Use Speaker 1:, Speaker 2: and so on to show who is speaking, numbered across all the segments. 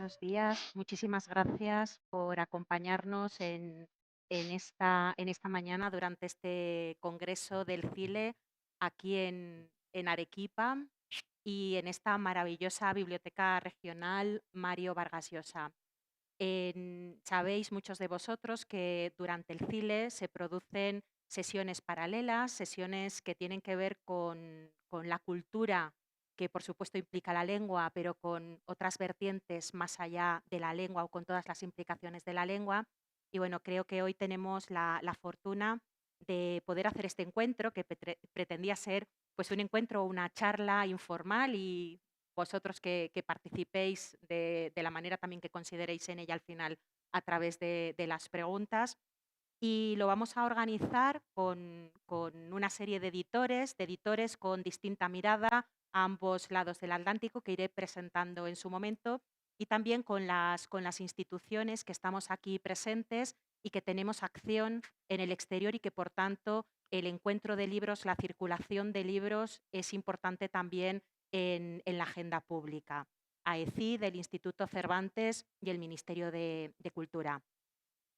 Speaker 1: buenos días. Muchísimas gracias por acompañarnos en esta mañana durante este Congreso del CILE aquí en Arequipa y en esta maravillosa Biblioteca Regional Mario Vargas Llosa. Sabéis muchos de vosotros que durante el CILE se producen sesiones paralelas, sesiones que tienen que ver con la cultura, que por supuesto implica la lengua, pero con otras vertientes más allá de la lengua o con todas las implicaciones de la lengua. Y bueno, creo que hoy tenemos la fortuna de poder hacer este encuentro que pretendía ser pues un encuentro, una charla informal y vosotros que participéis de la manera también que consideréis en ella al final a través de las preguntas. Y lo vamos a organizar con una serie de editores con distinta mirada a ambos lados del Atlántico que iré presentando en su momento y también con las instituciones que estamos aquí presentes y que tenemos acción en el exterior y que por tanto el encuentro de libros, la circulación de libros es importante también en la agenda pública. AECID, el Instituto Cervantes y el Ministerio de Cultura.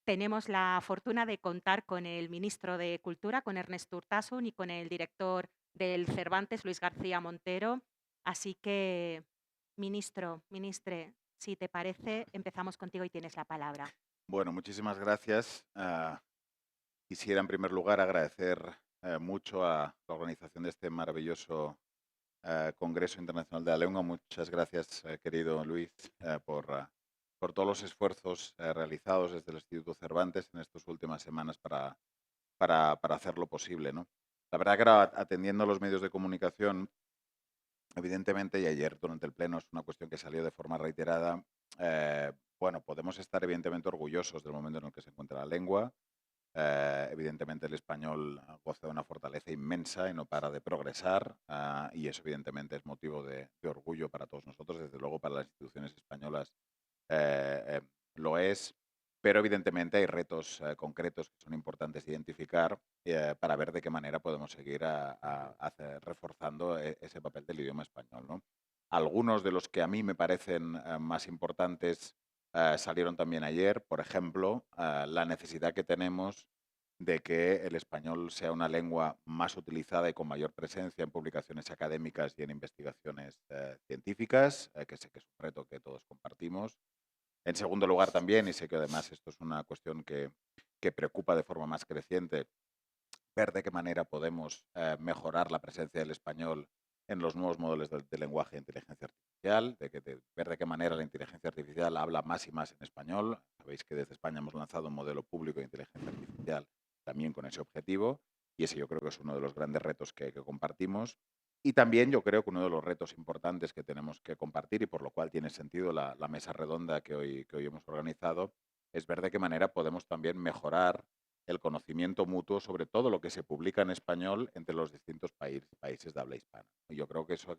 Speaker 1: Tenemos la fortuna de contar con el ministro de Cultura, con Ernesto Urtasun, y con el director del Cervantes, Luis García Montero. Así que, ministre, si te parece, empezamos contigo y tienes la palabra.
Speaker 2: Bueno, muchísimas gracias. Quisiera en primer lugar agradecer mucho a la organización de este maravilloso Congreso Internacional de la Lengua. Muchas gracias, querido Luis, por todos los esfuerzos realizados desde el Instituto Cervantes en estas últimas semanas para hacerlo posible, ¿no? La verdad que ahora, atendiendo a los medios de comunicación, evidentemente, y ayer durante el Pleno es una cuestión que salió de forma reiterada, bueno, podemos estar evidentemente orgullosos del momento en el que se encuentra la lengua. Evidentemente el español goza de una fortaleza inmensa y no para de progresar, y eso evidentemente es motivo de orgullo para todos nosotros, desde luego para las instituciones españolas eh, lo es, pero evidentemente hay retos concretos que son importantes identificar para ver de qué manera podemos seguir reforzando ese papel del idioma español, ¿no? Algunos de los que a mí me parecen más importantes salieron también ayer. Por ejemplo, la necesidad que tenemos de que el español sea una lengua más utilizada y con mayor presencia en publicaciones académicas y en investigaciones científicas, que sé que es un reto que todos compartimos. En segundo lugar también, y sé que además esto es una cuestión que preocupa de forma más creciente, ver de qué manera podemos mejorar la presencia del español en los nuevos modelos de lenguaje e inteligencia artificial, ver de qué manera la inteligencia artificial habla más y más en español. Sabéis que desde España hemos lanzado un modelo público de inteligencia artificial también con ese objetivo, y ese yo creo que es uno de los grandes retos que compartimos. Y también yo creo que uno de los retos importantes que tenemos que compartir, y por lo cual tiene sentido la mesa redonda que hoy hemos organizado, es ver de qué manera podemos también mejorar el conocimiento mutuo sobre todo lo que se publica en español entre los distintos países de habla hispana. Y yo creo que eso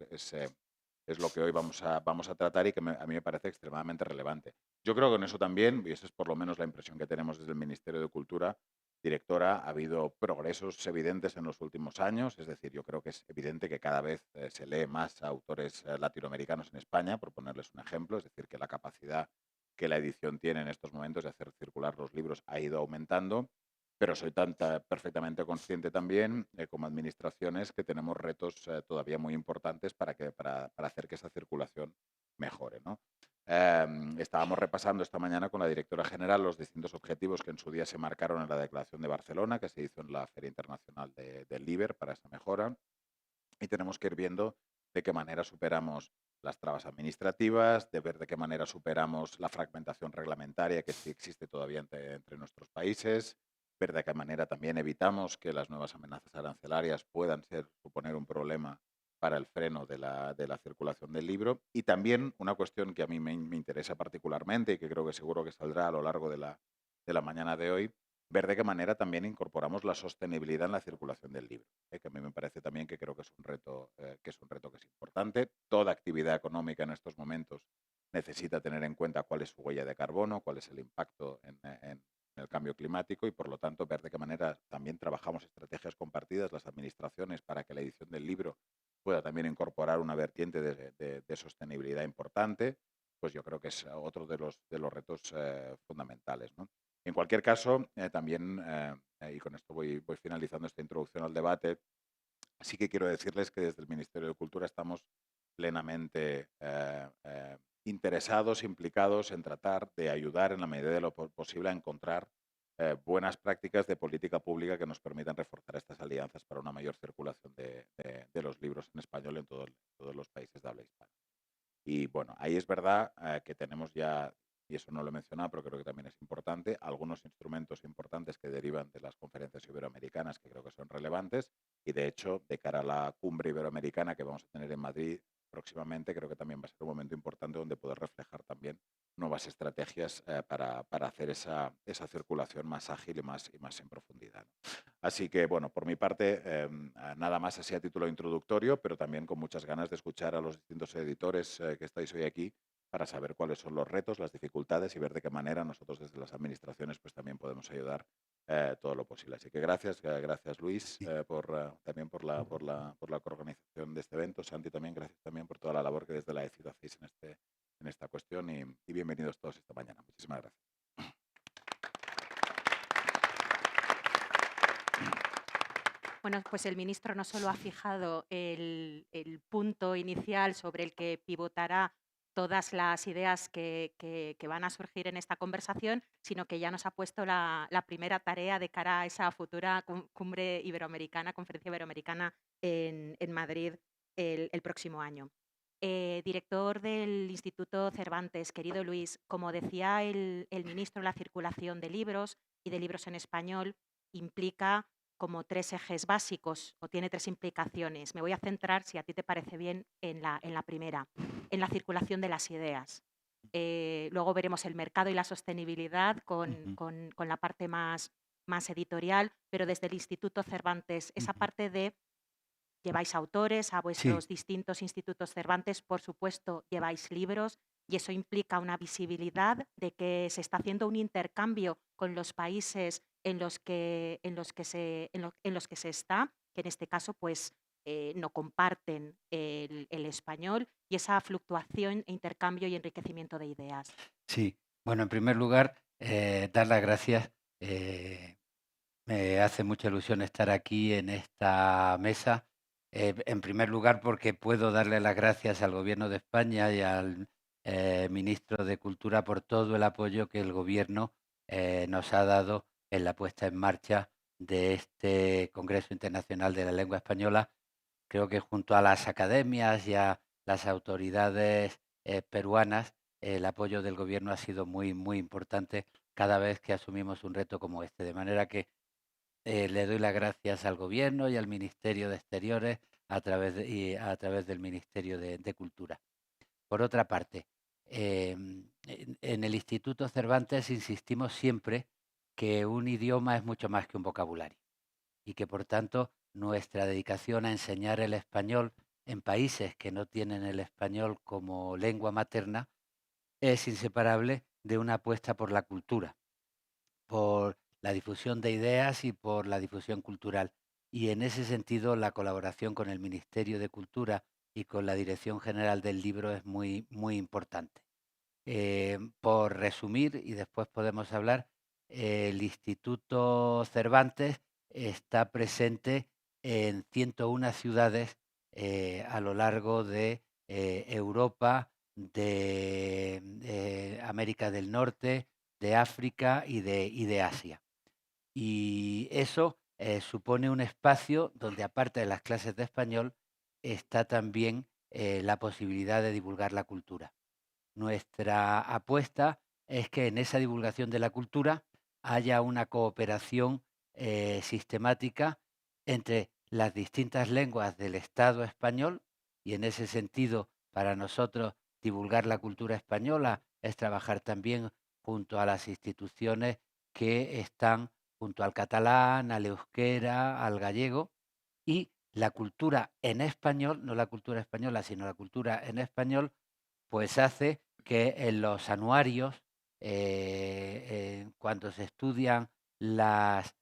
Speaker 2: es lo que hoy vamos a tratar y que a mí me parece extremadamente relevante. Yo creo que en eso también, y esa es por lo menos la impresión que tenemos desde el Ministerio de Cultura, directora, ha habido progresos evidentes en los últimos años. Es decir, yo creo que es evidente que cada vez se lee más a autores latinoamericanos en España, por ponerles un ejemplo. Es decir, que la capacidad que la edición tiene en estos momentos de hacer circular los libros ha ido aumentando. Pero soy perfectamente consciente también, como administraciones, que tenemos retos todavía muy importantes para hacer que esa circulación mejore, ¿no? Estábamos repasando esta mañana con la directora general los distintos objetivos que en su día se marcaron en la Declaración de Barcelona, que se hizo en la Feria Internacional del LIBER para esa mejora, y tenemos que ir viendo de qué manera superamos las trabas administrativas, de ver de qué manera superamos la fragmentación reglamentaria que sí existe todavía entre nuestros países, ver de qué manera también evitamos que las nuevas amenazas arancelarias puedan suponer un problema para el freno de la circulación del libro. Y también una cuestión que a mí me interesa particularmente y que creo que seguro que saldrá a lo largo de la mañana de hoy, ver de qué manera también incorporamos la sostenibilidad en la circulación del libro, que a mí me parece también que creo que es un reto que es importante. Toda actividad económica en estos momentos necesita tener en cuenta cuál es su huella de carbono, cuál es el impacto en el cambio climático, y por lo tanto ver de qué manera también trabajamos estrategias compartidas las administraciones para que la edición del libro pueda también incorporar una vertiente de sostenibilidad importante. pues yo creo que es otro de los retos fundamentales, ¿no? En cualquier caso, también, y con esto voy finalizando esta introducción al debate, sí que quiero decirles que desde el Ministerio de Cultura estamos plenamente interesados, implicados en tratar de ayudar en la medida de lo posible a encontrar buenas prácticas de política pública que nos permitan reforzar estas alianzas para una mayor circulación de los libros en español en todos los países de habla hispana. Y bueno, ahí es verdad que tenemos ya, y eso no lo he mencionado, pero creo que también es importante, algunos instrumentos importantes que derivan de las conferencias iberoamericanas que creo que son relevantes. Y de hecho, de cara a la cumbre iberoamericana que vamos a tener en Madrid próximamente, creo que también va a ser un momento importante donde poder reflejar también nuevas estrategias para hacer esa circulación más ágil y más en profundidad, ¿no? Así que, bueno, por mi parte, nada más así a título introductorio, pero también con muchas ganas de escuchar a los distintos editores que estáis hoy aquí para saber cuáles son los retos, las dificultades y ver de qué manera nosotros desde las administraciones pues también podemos ayudar todo lo posible. Así que gracias Luis,
Speaker 3: Sí.
Speaker 2: también por la coorganización de este evento. Santi, también gracias también por toda la labor que desde la ECID hacéis en esta cuestión y bienvenidos todos esta mañana. Muchísimas gracias.
Speaker 1: Bueno, pues el ministro no solo ha fijado el punto inicial sobre el que pivotará todas las ideas que van a surgir en esta conversación, sino que ya nos ha puesto la primera tarea de cara a esa futura cumbre iberoamericana, conferencia iberoamericana en Madrid el próximo año. Director del Instituto Cervantes, querido Luis, como decía el ministro, la circulación de libros y de libros en español implica como 3 ejes básicos o tiene 3 implicaciones. Me voy a centrar, si a ti te parece bien, en la primera, en la circulación de las ideas. Luego veremos el mercado y la sostenibilidad con la parte más editorial, pero desde el Instituto Cervantes, esa parte de lleváis autores a
Speaker 3: Sí,
Speaker 1: vuestros distintos institutos Cervantes, por supuesto, lleváis libros y eso implica una visibilidad de que se está haciendo un intercambio con los países en los que se está, que en este caso pues no comparten el español, y esa fluctuación, intercambio y enriquecimiento de ideas.
Speaker 3: sí. Bueno, en primer lugar, dar las gracias. Me hace mucha ilusión estar aquí en esta mesa. En primer lugar, porque puedo darle las gracias al Gobierno de España y al Ministro de Cultura por todo el apoyo que el Gobierno nos ha dado en la puesta en marcha de este Congreso Internacional de la Lengua Española. Creo que junto a las academias y a las autoridades peruanas, el apoyo del Gobierno ha sido muy, muy importante cada vez que asumimos un reto como este. De manera que le doy las gracias al Gobierno y al Ministerio de Exteriores y a través del Ministerio de Cultura. Por otra parte, en el Instituto Cervantes insistimos siempre que un idioma es mucho más que un vocabulario y que, por tanto, nuestra dedicación a enseñar el español en países que no tienen el español como lengua materna es inseparable de una apuesta por la cultura, por la difusión de ideas y por la difusión cultural. Y en ese sentido, la colaboración con el Ministerio de Cultura y con la Dirección General del Libro es muy, muy importante. Por resumir, y después podemos hablar, el Instituto Cervantes está presente en 101 ciudades a lo largo de Europa, de América del Norte, de África y de Asia. Y eso supone un espacio donde, aparte de las clases de español, está también la posibilidad de divulgar la cultura. Nuestra apuesta es que en esa divulgación de la cultura haya una cooperación sistemática entre las distintas lenguas del Estado español, y en ese sentido, para nosotros, divulgar la cultura española es trabajar también junto a las instituciones que están junto al catalán, al euskera, al gallego, y la cultura en español, no la cultura española, sino la cultura en español, pues hace que en los anuarios, cuando se estudian las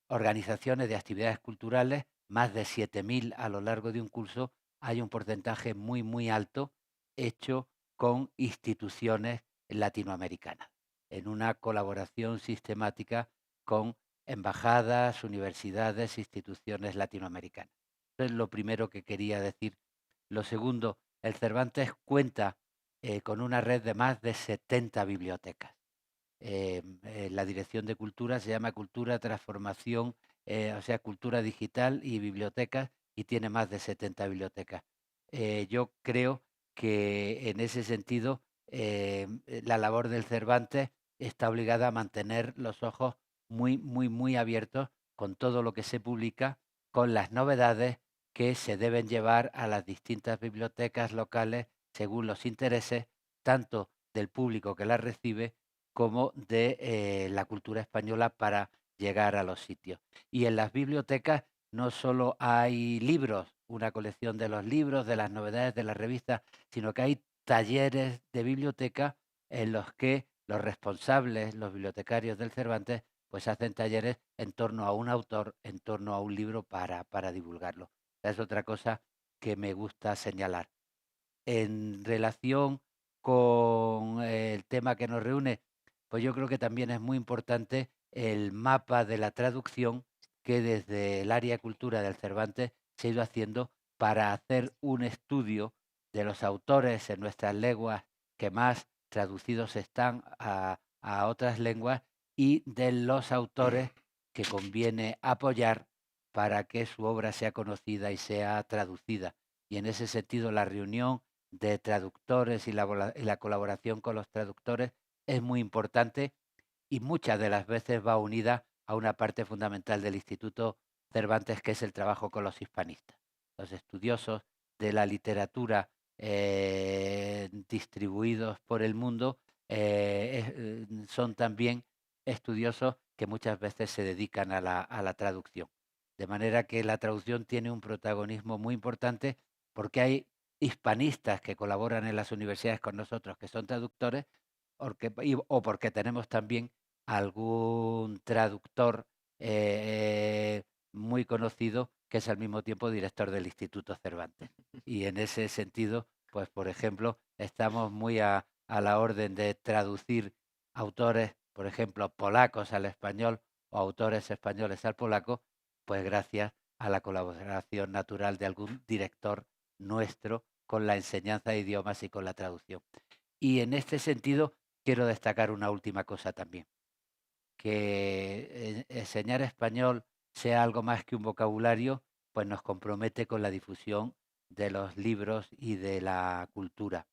Speaker 3: organizaciones de actividades culturales, más de 7.000 a lo largo de un curso, hay un porcentaje muy, muy alto hecho con instituciones latinoamericanas, en una colaboración sistemática con embajadas, universidades, instituciones latinoamericanas. Eso es lo primero que quería decir. Lo segundo, el Cervantes cuenta con una red de más de 70 bibliotecas. La Dirección de Cultura se llama Cultura, Transformación, o sea, Cultura Digital y Bibliotecas, y tiene más de 70 bibliotecas. Yo creo que en ese sentido la labor del Cervantes está obligada a mantener los ojos muy, muy, muy abiertos con todo lo que se publica, con las novedades que se deben llevar a las distintas bibliotecas locales según los intereses, tanto del público que las recibe como de la cultura española para llegar a los sitios. Y en las bibliotecas no solo hay libros, una colección de los libros, de las novedades de las revistas, sino que hay talleres de biblioteca en los que los responsables, los bibliotecarios del Cervantes, pues hacen talleres en torno a un autor, en torno a un libro para divulgarlo. Es otra cosa que me gusta señalar. En relación con el tema que nos reúne, pues yo creo que también es muy importante el mapa de la traducción que desde el área de cultura del Cervantes se ha ido haciendo para hacer un estudio de los autores en nuestras lenguas que más traducidos están a otras lenguas y de los autores que conviene apoyar para que su obra sea conocida y sea traducida. Y en ese sentido la reunión de traductores y la colaboración con los traductores es muy importante y muchas de las veces va unida a una parte fundamental del Instituto Cervantes, que es el trabajo con los hispanistas, los estudiosos de la literatura distribuidos por el mundo son también estudiosos que muchas veces se dedican a la traducción. De manera que la traducción tiene un protagonismo muy importante porque hay hispanistas que colaboran en las universidades con nosotros, que son traductores, o porque tenemos también algún traductor muy conocido que es al mismo tiempo director del Instituto Cervantes. Y en ese sentido, pues por ejemplo, estamos muy a la orden de traducir autores, por ejemplo, polacos al español o autores españoles al polaco, pues gracias a la colaboración natural de algún director nuestro con la enseñanza de idiomas y con la traducción. Y en este sentido quiero destacar una última cosa también, que enseñar español sea algo más que un vocabulario, pues nos compromete con la difusión de los libros y de la cultura.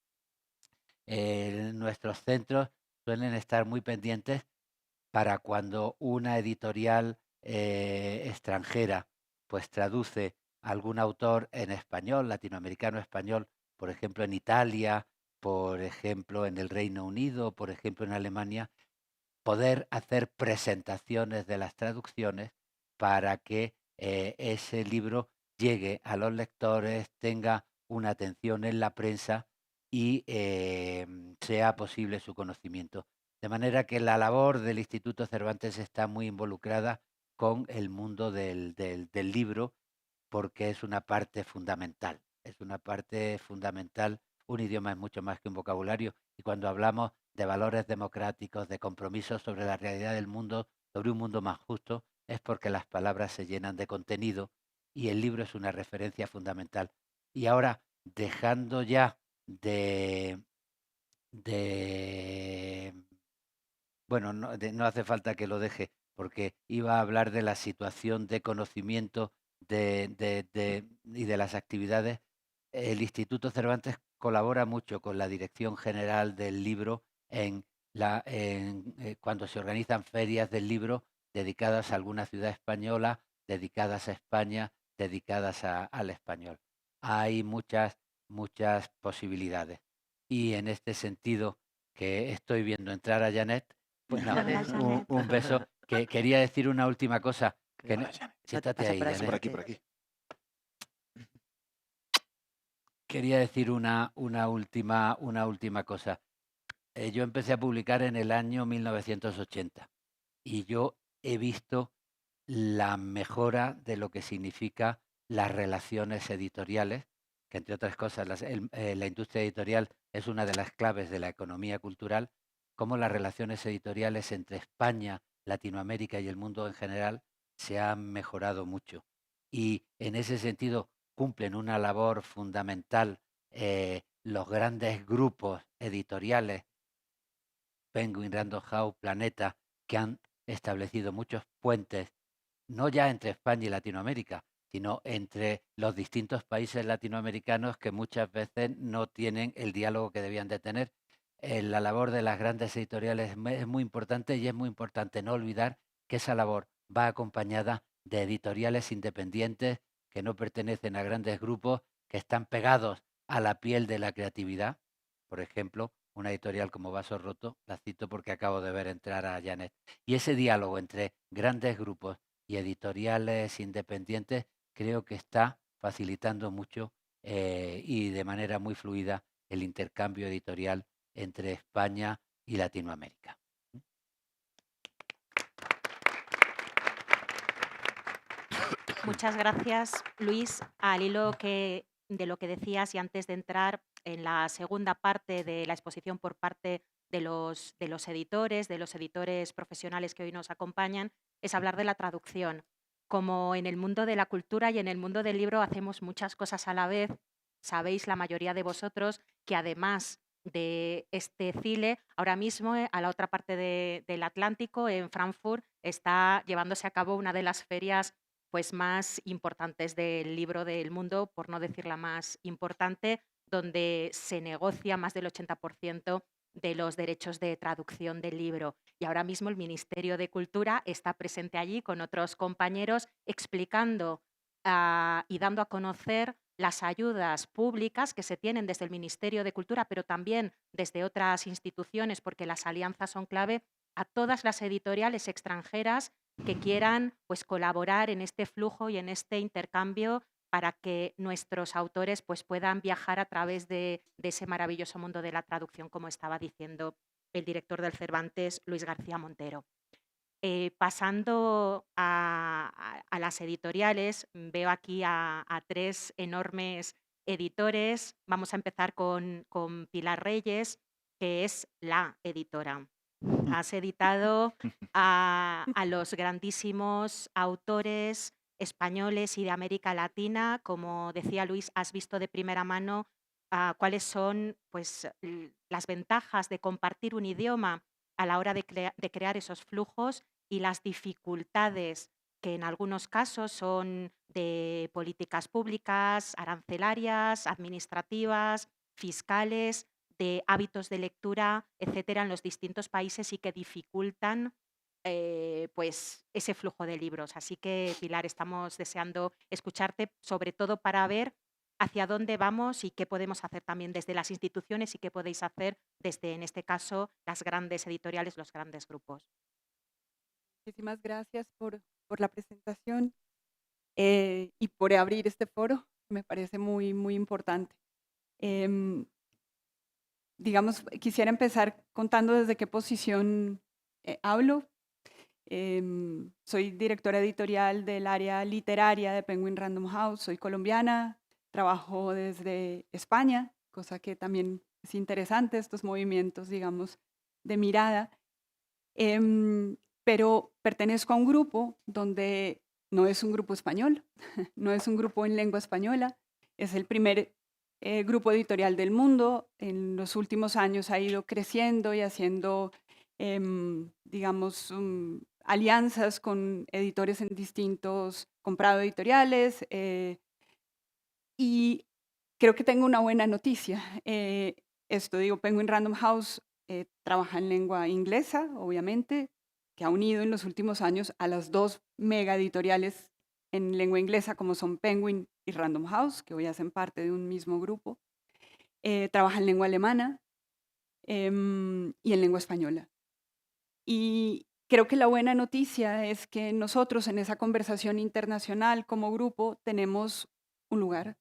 Speaker 3: Nuestros centros suelen estar muy pendientes para cuando una editorial extranjera pues traduce algún autor en español, latinoamericano español, por ejemplo en Italia, por ejemplo en el Reino Unido, por ejemplo en Alemania, poder hacer presentaciones de las traducciones para que ese libro llegue a los lectores, tenga una atención en la prensa y sea posible su conocimiento. De manera que la labor del Instituto Cervantes está muy involucrada con el mundo del libro porque es una parte fundamental. Es una parte fundamental. Un idioma es mucho más que un vocabulario. Y cuando hablamos de valores democráticos, de compromisos sobre la realidad del mundo, sobre un mundo más justo, es porque las palabras se llenan de contenido y el libro es una referencia fundamental. Y ahora, dejando ya de bueno, no hace falta que lo deje, porque iba a hablar de la situación de conocimiento y de las actividades. El Instituto Cervantes colabora mucho con la Dirección General del Libro cuando se organizan ferias del libro dedicadas a alguna ciudad española, dedicadas a España, dedicadas al español. Hay muchas posibilidades. Y en este sentido, que estoy viendo entrar a Janet, pues no,
Speaker 1: Hola, Janet.
Speaker 3: un beso. Que quería decir una última cosa. Que
Speaker 2: Hola, Janet.
Speaker 3: siéntate
Speaker 1: Pasa
Speaker 3: ahí,
Speaker 1: por aquí.
Speaker 3: Janet.
Speaker 2: Por aquí, por aquí.
Speaker 3: Quería decir una última cosa. Yo empecé a publicar en el año 1980 y yo he visto la mejora de lo que significa las relaciones editoriales, que entre otras cosas la industria editorial es una de las claves de la economía cultural, cómo las relaciones editoriales entre España, Latinoamérica y el mundo en general se han mejorado mucho. Y en ese sentido cumplen una labor fundamental los grandes grupos editoriales, Penguin, Random House, Planeta, que han establecido muchos puentes, no ya entre España y Latinoamérica, sino entre los distintos países latinoamericanos que muchas veces no tienen el diálogo que debían de tener. La labor de las grandes editoriales es muy importante, y es muy importante no olvidar que esa labor va acompañada de editoriales independientes que no pertenecen a grandes grupos, que están pegados a la piel de la creatividad. Por ejemplo, una editorial como Vaso Roto, la cito porque acabo de ver entrar a Janet. Y ese diálogo entre grandes grupos y editoriales independientes creo que está facilitando mucho y de manera muy fluida el intercambio editorial entre España y Latinoamérica.
Speaker 1: Muchas gracias, Luis. Al hilo de lo que decías y antes de entrar en la segunda parte de la exposición por parte de los editores profesionales que hoy nos acompañan, es hablar de la traducción. Como en el mundo de la cultura y en el mundo del libro hacemos muchas cosas a la vez, sabéis la mayoría de vosotros que además de este CILE, ahora mismo a la otra parte del Atlántico, en Frankfurt, está llevándose a cabo una de las ferias pues, más importantes del libro del mundo, por no decir la más importante, donde se negocia más del 80% de los derechos de traducción del libro. Y ahora mismo el Ministerio de Cultura está presente allí con otros compañeros explicando y dando a conocer las ayudas públicas que se tienen desde el Ministerio de Cultura, pero también desde otras instituciones, porque las alianzas son clave, a todas las editoriales extranjeras que quieran pues, colaborar en este flujo y en este intercambio para que nuestros autores pues, puedan viajar a través de ese maravilloso mundo de la traducción, como estaba diciendo el director del Cervantes, Luis García Montero. Pasando a las editoriales, veo aquí a tres enormes editores. Vamos a empezar con Pilar Reyes, que es la editora. Has editado a los grandísimos autores españoles y de América Latina. Como decía Luis, has visto de primera mano cuáles son pues, las ventajas de compartir un idioma a la hora de crear esos flujos y las dificultades que en algunos casos son de políticas públicas, arancelarias, administrativas, fiscales, de hábitos de lectura, etcétera, en los distintos países y que dificultan pues ese flujo de libros. Así que, Pilar, estamos deseando escucharte, sobre todo para ver hacia dónde vamos y qué podemos hacer también desde las instituciones y qué podéis hacer desde, en este caso, las grandes editoriales, los grandes grupos.
Speaker 4: Muchísimas gracias por la presentación y por abrir este foro. Me parece muy, muy importante. Digamos, quisiera empezar contando desde qué posición hablo. Soy directora editorial del área literaria de Penguin Random House. Soy colombiana, trabajo desde España, cosa que también es interesante, estos movimientos, digamos, de mirada. Pero pertenezco a un grupo donde no es un grupo español, no es un grupo en lengua española, es el primer grupo editorial del mundo. En los últimos años ha ido creciendo y haciendo, digamos, alianzas con editores en distintos, comprado editoriales, y creo que tengo una buena noticia. Penguin Random House trabaja en lengua inglesa, obviamente, que ha unido en los últimos años a las dos mega editoriales en lengua inglesa, como son Penguin y Random House, que hoy hacen parte de un mismo grupo. Trabaja en lengua alemana y en lengua española. Y creo que la buena noticia es que nosotros en esa conversación internacional como grupo tenemos un lugar.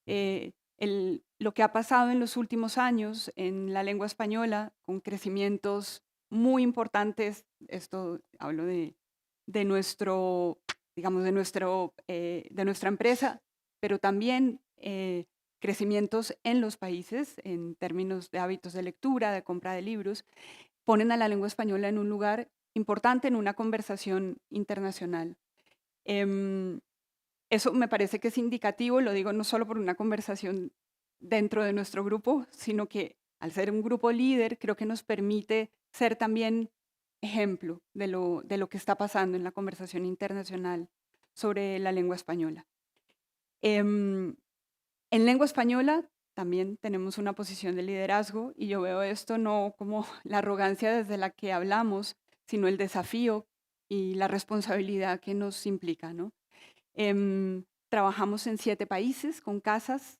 Speaker 4: Lo que ha pasado en los últimos años en la lengua española, con crecimientos muy importantes, esto hablo de nuestro, digamos, de nuestra empresa, pero también crecimientos en los países en términos de hábitos de lectura, de compra de libros, ponen a la lengua española en un lugar importante en una conversación internacional. Eso me parece que es indicativo, lo digo no solo por una conversación dentro de nuestro grupo, sino que al ser un grupo líder, creo que nos permite ser también ejemplo de lo que está pasando en la conversación internacional sobre la lengua española. En lengua española también tenemos una posición de liderazgo y yo veo esto no como la arrogancia desde la que hablamos, sino el desafío y la responsabilidad que nos implica, ¿no? Trabajamos en 7 países con casas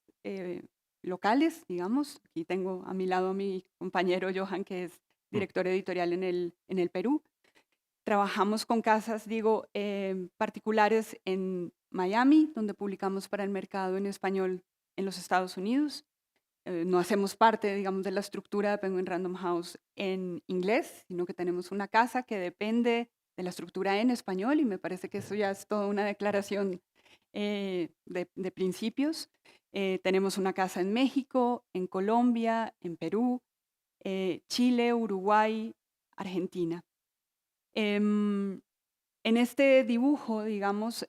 Speaker 4: locales, digamos. Aquí tengo a mi lado a mi compañero Johan, que es director editorial en el Perú. Trabajamos con casas, digo, particulares en Miami, donde publicamos para el mercado en español en los Estados Unidos. No hacemos parte, digamos, de la estructura de Penguin Random House en inglés, sino que tenemos una casa que depende de la estructura en español y me parece que eso ya es toda una declaración de principios. Tenemos una casa en México, en Colombia, en Perú, Chile, Uruguay, Argentina. En este dibujo, digamos,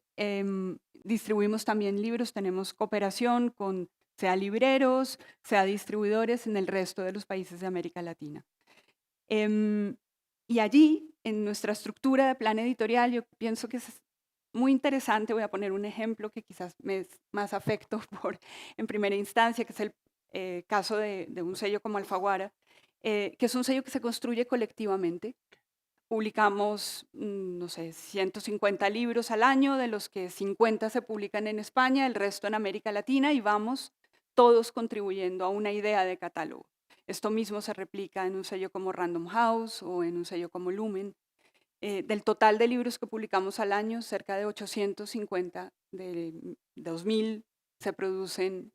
Speaker 4: distribuimos también libros, tenemos cooperación con sea libreros, sea distribuidores en el resto de los países de América Latina. Y allí, en nuestra estructura de plan editorial, yo pienso que es muy interesante. Voy a poner un ejemplo que quizás me es más afecto en primera instancia, que es el caso de un sello como Alfaguara, que es un sello que se construye colectivamente. Publicamos, no sé, 150 libros al año, de los que 50 se publican en España, el resto en América Latina, y vamos todos contribuyendo a una idea de catálogo. Esto mismo se replica en un sello como Random House o en un sello como Lumen. Del total de libros que publicamos al año, cerca de 850 de 2000 se producen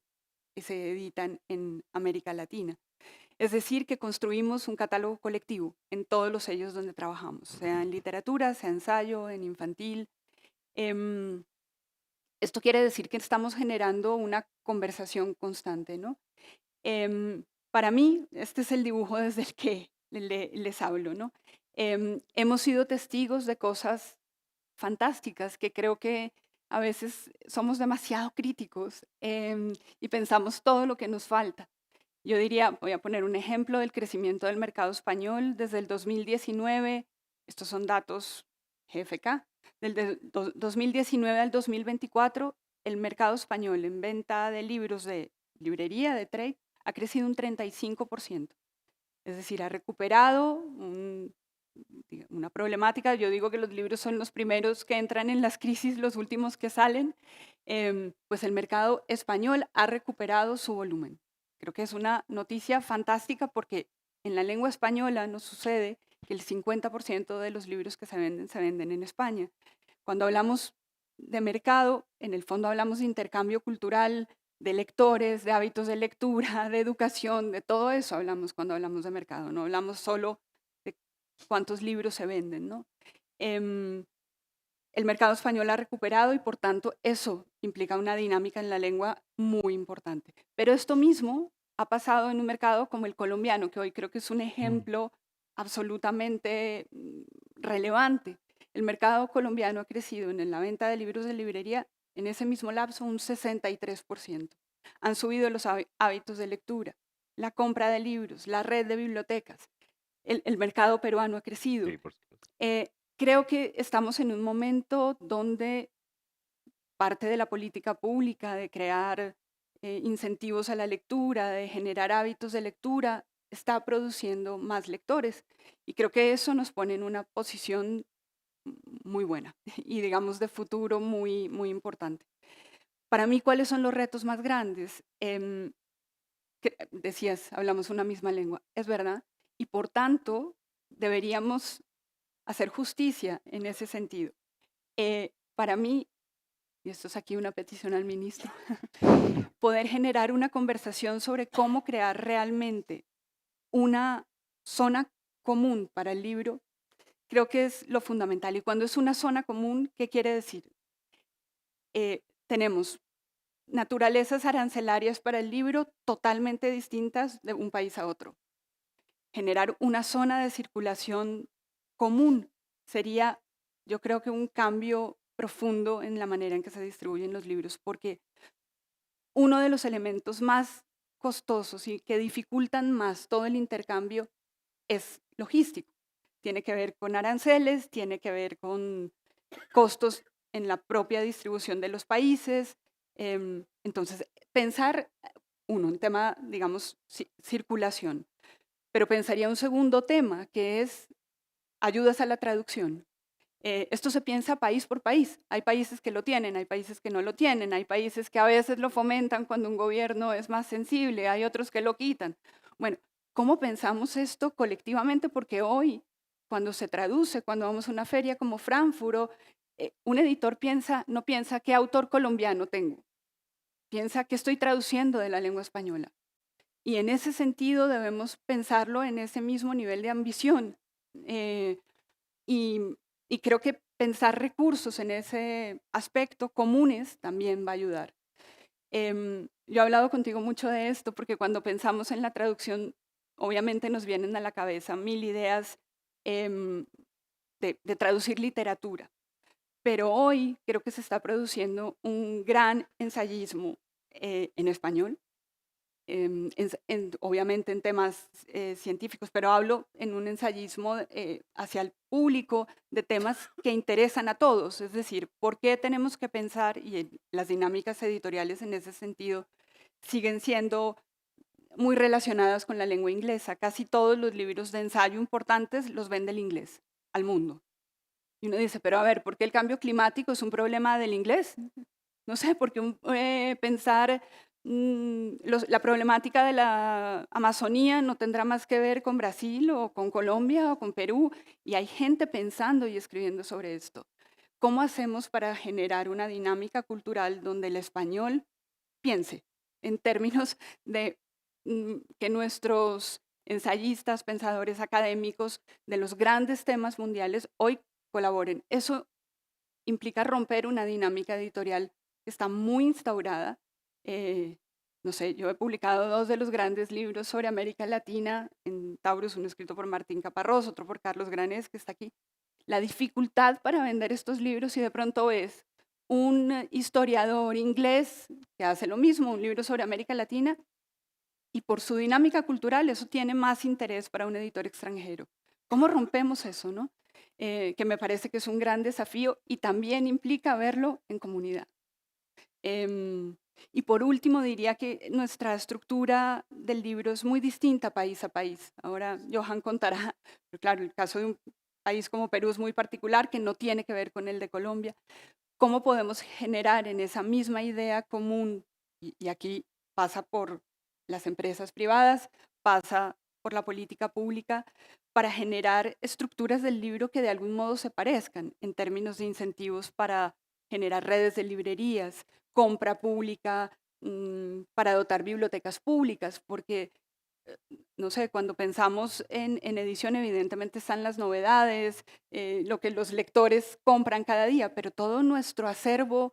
Speaker 4: y se editan en América Latina. Es decir, que construimos un catálogo colectivo en todos los sellos donde trabajamos, sea en literatura, sea ensayo, en infantil. Esto quiere decir que estamos generando una conversación constante, ¿no? Para mí, este es el dibujo desde el que les hablo, ¿no? Hemos sido testigos de cosas fantásticas que creo que a veces somos demasiado críticos y pensamos todo lo que nos falta. Yo diría, voy a poner un ejemplo del crecimiento del mercado español desde el 2019, estos son datos GfK, del 2019 al 2024, el mercado español en venta de libros de librería, de trade, ha crecido un 35%. Es decir, ha recuperado una problemática. Yo digo que los libros son los primeros que entran en las crisis, los últimos que salen. Pues el mercado español ha recuperado su volumen. Creo que es una noticia fantástica porque en la lengua española nos sucede que el 50% de los libros que se venden en España. Cuando hablamos de mercado, en el fondo hablamos de intercambio cultural, de lectores, de hábitos de lectura, de educación, de todo eso hablamos cuando hablamos de mercado. No hablamos solo de cuántos libros se venden, ¿no? El mercado español ha recuperado y por tanto eso implica una dinámica en la lengua muy importante. Pero esto mismo ha pasado en un mercado como el colombiano, que hoy creo que es un ejemplo absolutamente relevante. El mercado colombiano ha crecido en la venta de libros de librería en ese mismo lapso un 63%. Han subido los hábitos de lectura, la compra de libros, la red de bibliotecas. El mercado peruano ha crecido.
Speaker 5: Sí, por supuesto.
Speaker 4: Creo que estamos en un momento donde parte de la política pública de crear incentivos a la lectura, de generar hábitos de lectura, está produciendo más lectores. Y creo que eso nos pone en una posición muy buena y, digamos, de futuro muy, muy importante. Para mí, ¿cuáles son los retos más grandes? Decías, hablamos una misma lengua, es verdad, y por tanto deberíamos hacer justicia en ese sentido. Para mí, y esto es aquí una petición al ministro, poder generar una conversación sobre cómo crear realmente una zona común para el libro, creo que es lo fundamental. Y cuando es una zona común, ¿qué quiere decir? Tenemos naturalezas arancelarias para el libro totalmente distintas de un país a otro. Generar una zona de circulación común sería, yo creo que un cambio profundo en la manera en que se distribuyen los libros, porque uno de los elementos más costosos y que dificultan más todo el intercambio es logístico. Tiene que ver con aranceles, tiene que ver con costos en la propia distribución de los países. Entonces, pensar, un tema, digamos, circulación, pero pensaría un segundo tema, que es ayudas a la traducción. Esto se piensa país por país. Hay países que lo tienen, hay países que no lo tienen, hay países que a veces lo fomentan cuando un gobierno es más sensible, hay otros que lo quitan. Bueno, ¿cómo pensamos esto colectivamente? Porque hoy, cuando se traduce, cuando vamos a una feria como Frankfurt, un editor no piensa qué autor colombiano tengo, piensa qué estoy traduciendo de la lengua española. Y en ese sentido debemos pensarlo en ese mismo nivel de ambición. Y, y creo que pensar recursos en ese aspecto comunes también va a ayudar. Yo he hablado contigo mucho de esto porque cuando pensamos en la traducción, obviamente nos vienen a la cabeza 1000 ideas de traducir literatura. Pero hoy creo que se está produciendo un gran ensayismo en español, obviamente en temas científicos, pero hablo en un ensayismo hacia el público de temas que interesan a todos. Es decir, ¿por qué tenemos que pensar? Y las dinámicas editoriales en ese sentido siguen siendo muy relacionadas con la lengua inglesa. Casi todos los libros de ensayo importantes los vende el inglés al mundo. Y uno dice, pero a ver, ¿por qué el cambio climático es un problema del inglés? No sé, porque pensar la problemática de la Amazonía no tendrá más que ver con Brasil o con Colombia o con Perú, y hay gente pensando y escribiendo sobre esto. ¿Cómo hacemos para generar una dinámica cultural donde el español piense en términos de que nuestros ensayistas, pensadores académicos de los grandes temas mundiales hoy colaboren? Eso implica romper una dinámica editorial que está muy instaurada. No sé, yo he publicado 2 de los grandes libros sobre América Latina en Taurus, uno escrito por Martín Caparrós, otro por Carlos Granés, que está aquí. La dificultad para vender estos libros, y de pronto ves un historiador inglés que hace lo mismo, un libro sobre América Latina, y por su dinámica cultural eso tiene más interés para un editor extranjero. ¿Cómo rompemos eso, no? Que me parece que es un gran desafío y también implica verlo en comunidad. Y por último diría que nuestra estructura del libro es muy distinta país a país. Ahora Johan contará, pero claro, el caso de un país como Perú es muy particular, que no tiene que ver con el de Colombia. ¿Cómo podemos generar en esa misma idea común, y aquí pasa por las empresas privadas, pasa por la política pública, para generar estructuras del libro que de algún modo se parezcan en términos de incentivos para generar redes de librerías, compra pública, para dotar bibliotecas públicas? Porque no sé, cuando pensamos en edición, evidentemente están las novedades, lo que los lectores compran cada día, pero todo nuestro acervo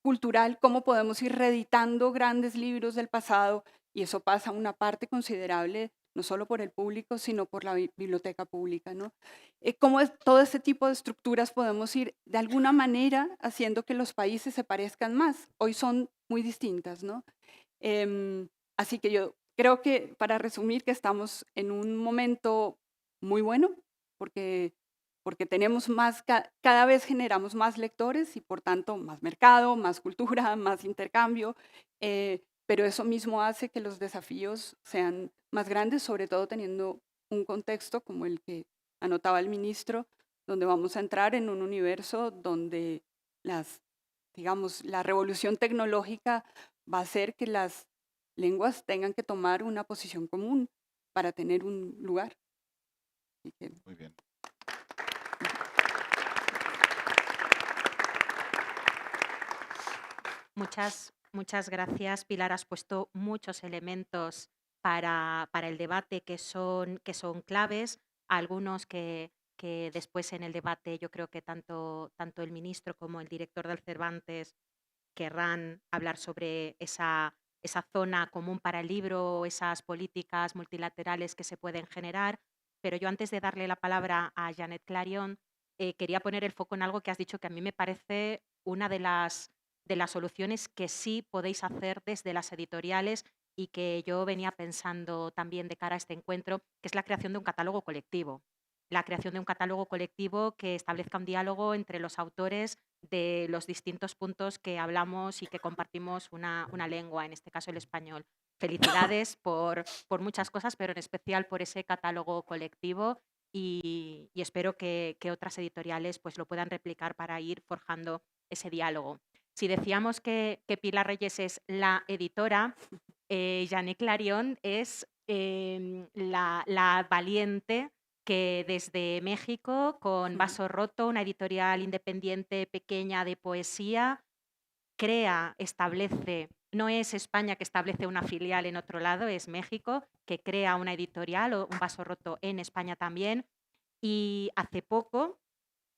Speaker 4: cultural, cómo podemos ir reeditando grandes libros del pasado, y eso pasa una parte considerable, no solo por el público, sino por la biblioteca pública, ¿no? Cómo todo este tipo de estructuras podemos ir de alguna manera haciendo que los países se parezcan más. Hoy son muy distintas, ¿no? Así que yo creo que, para resumir, que estamos en un momento muy bueno, porque tenemos más, cada vez generamos más lectores y por tanto más mercado, más cultura, más intercambio, pero eso mismo hace que los desafíos sean más grandes, sobre todo teniendo un contexto como el que anotaba el ministro, donde vamos a entrar en un universo donde digamos, la revolución tecnológica va a hacer que las lenguas tengan que tomar una posición común para tener un lugar. Así que,
Speaker 2: Muy bien.
Speaker 1: Muchas gracias, Pilar. Has puesto muchos elementos para el debate que son claves, algunos que después en el debate yo creo que tanto el ministro como el director del Cervantes querrán hablar sobre esa zona común para el libro, esas políticas multilaterales que se pueden generar. Pero yo, antes de darle la palabra a Janet Clarion, quería poner el foco en algo que has dicho que a mí me parece una de las soluciones que sí podéis hacer desde las editoriales y que yo venía pensando también de cara a este encuentro, que es la creación de un catálogo colectivo. La creación de un catálogo colectivo que establezca un diálogo entre los autores de los distintos puntos que hablamos y que compartimos una lengua, en este caso el español. Felicidades por muchas cosas, pero en especial por ese catálogo colectivo, y espero que otras editoriales pues, lo puedan replicar para ir forjando ese diálogo. Si decíamos que Pilar Reyes es la editora, Janet Clarion es la valiente que desde México, con Vaso Roto, una editorial independiente pequeña de poesía, crea, establece, no es España que establece una filial en otro lado, es México que crea una editorial o un Vaso Roto en España también, y hace poco,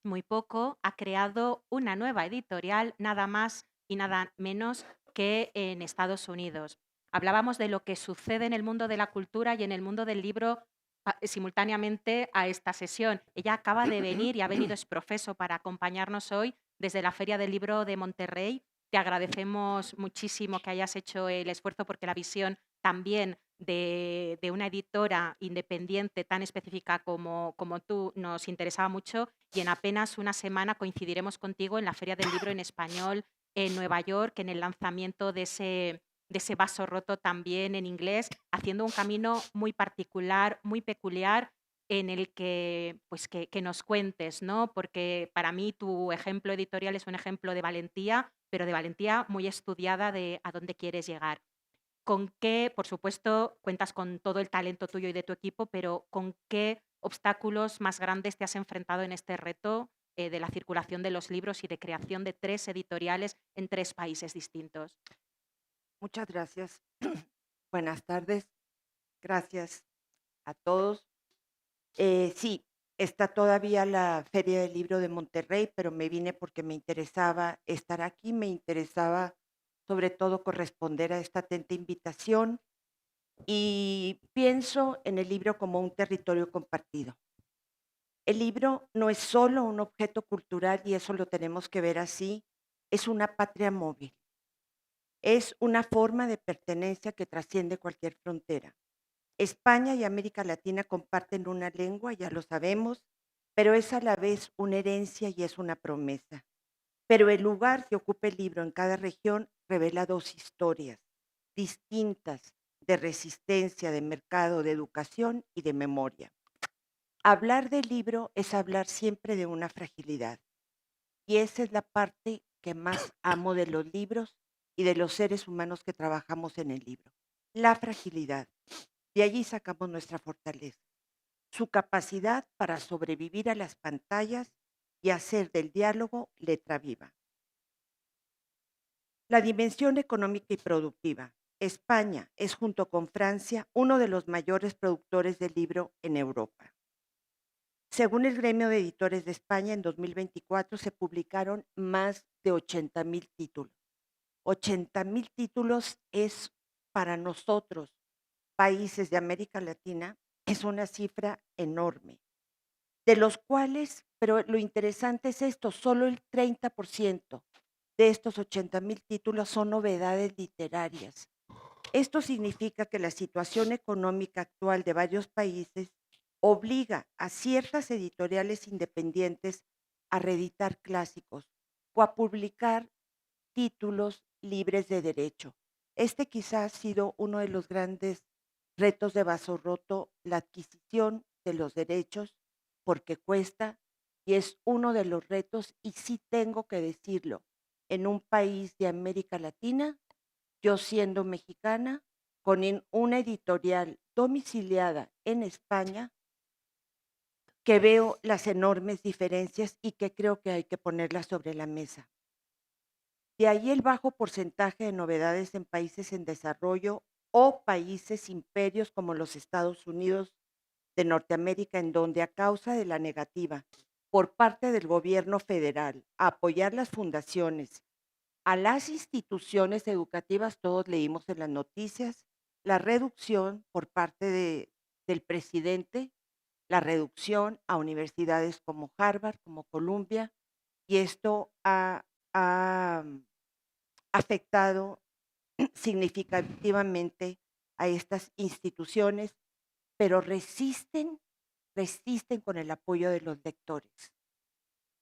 Speaker 1: muy poco, ha creado una nueva editorial, nada más y nada menos que en Estados Unidos. Hablábamos de lo que sucede en el mundo de la cultura y en el mundo del libro simultáneamente a esta sesión. Ella acaba de venir y ha venido exprofeso para acompañarnos hoy desde la Feria del Libro de Monterrey. Te agradecemos muchísimo que hayas hecho el esfuerzo, porque la visión también de una editora independiente tan específica como tú nos interesaba mucho, y en apenas una semana coincidiremos contigo en la Feria del Libro en Español en Nueva York, en el lanzamiento de ese Vaso Roto también en inglés, haciendo un camino muy particular, muy peculiar, en el que, pues que nos cuentes, ¿no? Porque para mí tu ejemplo editorial es un ejemplo de valentía, pero de valentía muy estudiada de a dónde quieres llegar. ¿Con qué, por supuesto, cuentas con todo el talento tuyo y de tu equipo, pero con qué obstáculos más grandes te has enfrentado en este reto de la circulación de los libros y de creación de 3 editoriales en 3 países distintos?
Speaker 5: Muchas gracias. Buenas tardes. Gracias a todos. Sí, está todavía la Feria del Libro de Monterrey, pero me vine porque me interesaba estar aquí, me interesaba sobre todo corresponder a esta atenta invitación, y pienso en el libro como un territorio compartido. El libro no es solo un objeto cultural, y eso lo tenemos que ver así, es una patria móvil. Es una forma de pertenencia que trasciende cualquier frontera. España y América Latina comparten una lengua, ya lo sabemos, pero es a la vez una herencia y es una promesa. Pero el lugar que ocupa el libro en cada región revela dos historias distintas de resistencia, de mercado, de educación y de memoria. Hablar del libro es hablar siempre de una fragilidad, y esa es la parte que más amo de los libros y de los seres humanos que trabajamos en el libro. La fragilidad. De allí sacamos nuestra fortaleza, su capacidad para sobrevivir a las pantallas y hacer del diálogo letra viva. La dimensión económica y productiva. España es, junto con Francia, uno de los mayores productores de libro en Europa. Según el Gremio de Editores de España, en 2024 se publicaron más de 80,000 títulos. 80,000 títulos es, para nosotros, países de América Latina, es una cifra enorme, de los cuales, pero lo interesante es esto, solo el 30% de estos 80,000 títulos son novedades literarias. Esto significa que la situación económica actual de varios países obliga a ciertas editoriales independientes a reeditar clásicos o a publicar títulos libres de derecho. Este quizás ha sido uno de los grandes retos de Vaso Roto, la adquisición de los derechos, porque cuesta, y es uno de los retos, y sí tengo que decirlo, en un país de América Latina, yo siendo mexicana, con una editorial domiciliada en España, que veo las enormes diferencias y que creo que hay que ponerlas sobre la mesa. De ahí el bajo porcentaje de novedades en países en desarrollo o países imperios como los Estados Unidos de Norteamérica, en donde, a causa de la negativa por parte del gobierno federal a apoyar las fundaciones a las instituciones educativas, todos leímos en las noticias, la reducción por parte del presidente, la reducción a universidades como Harvard, como Columbia, y esto ha afectado significativamente a estas instituciones, pero resisten con el apoyo de los lectores.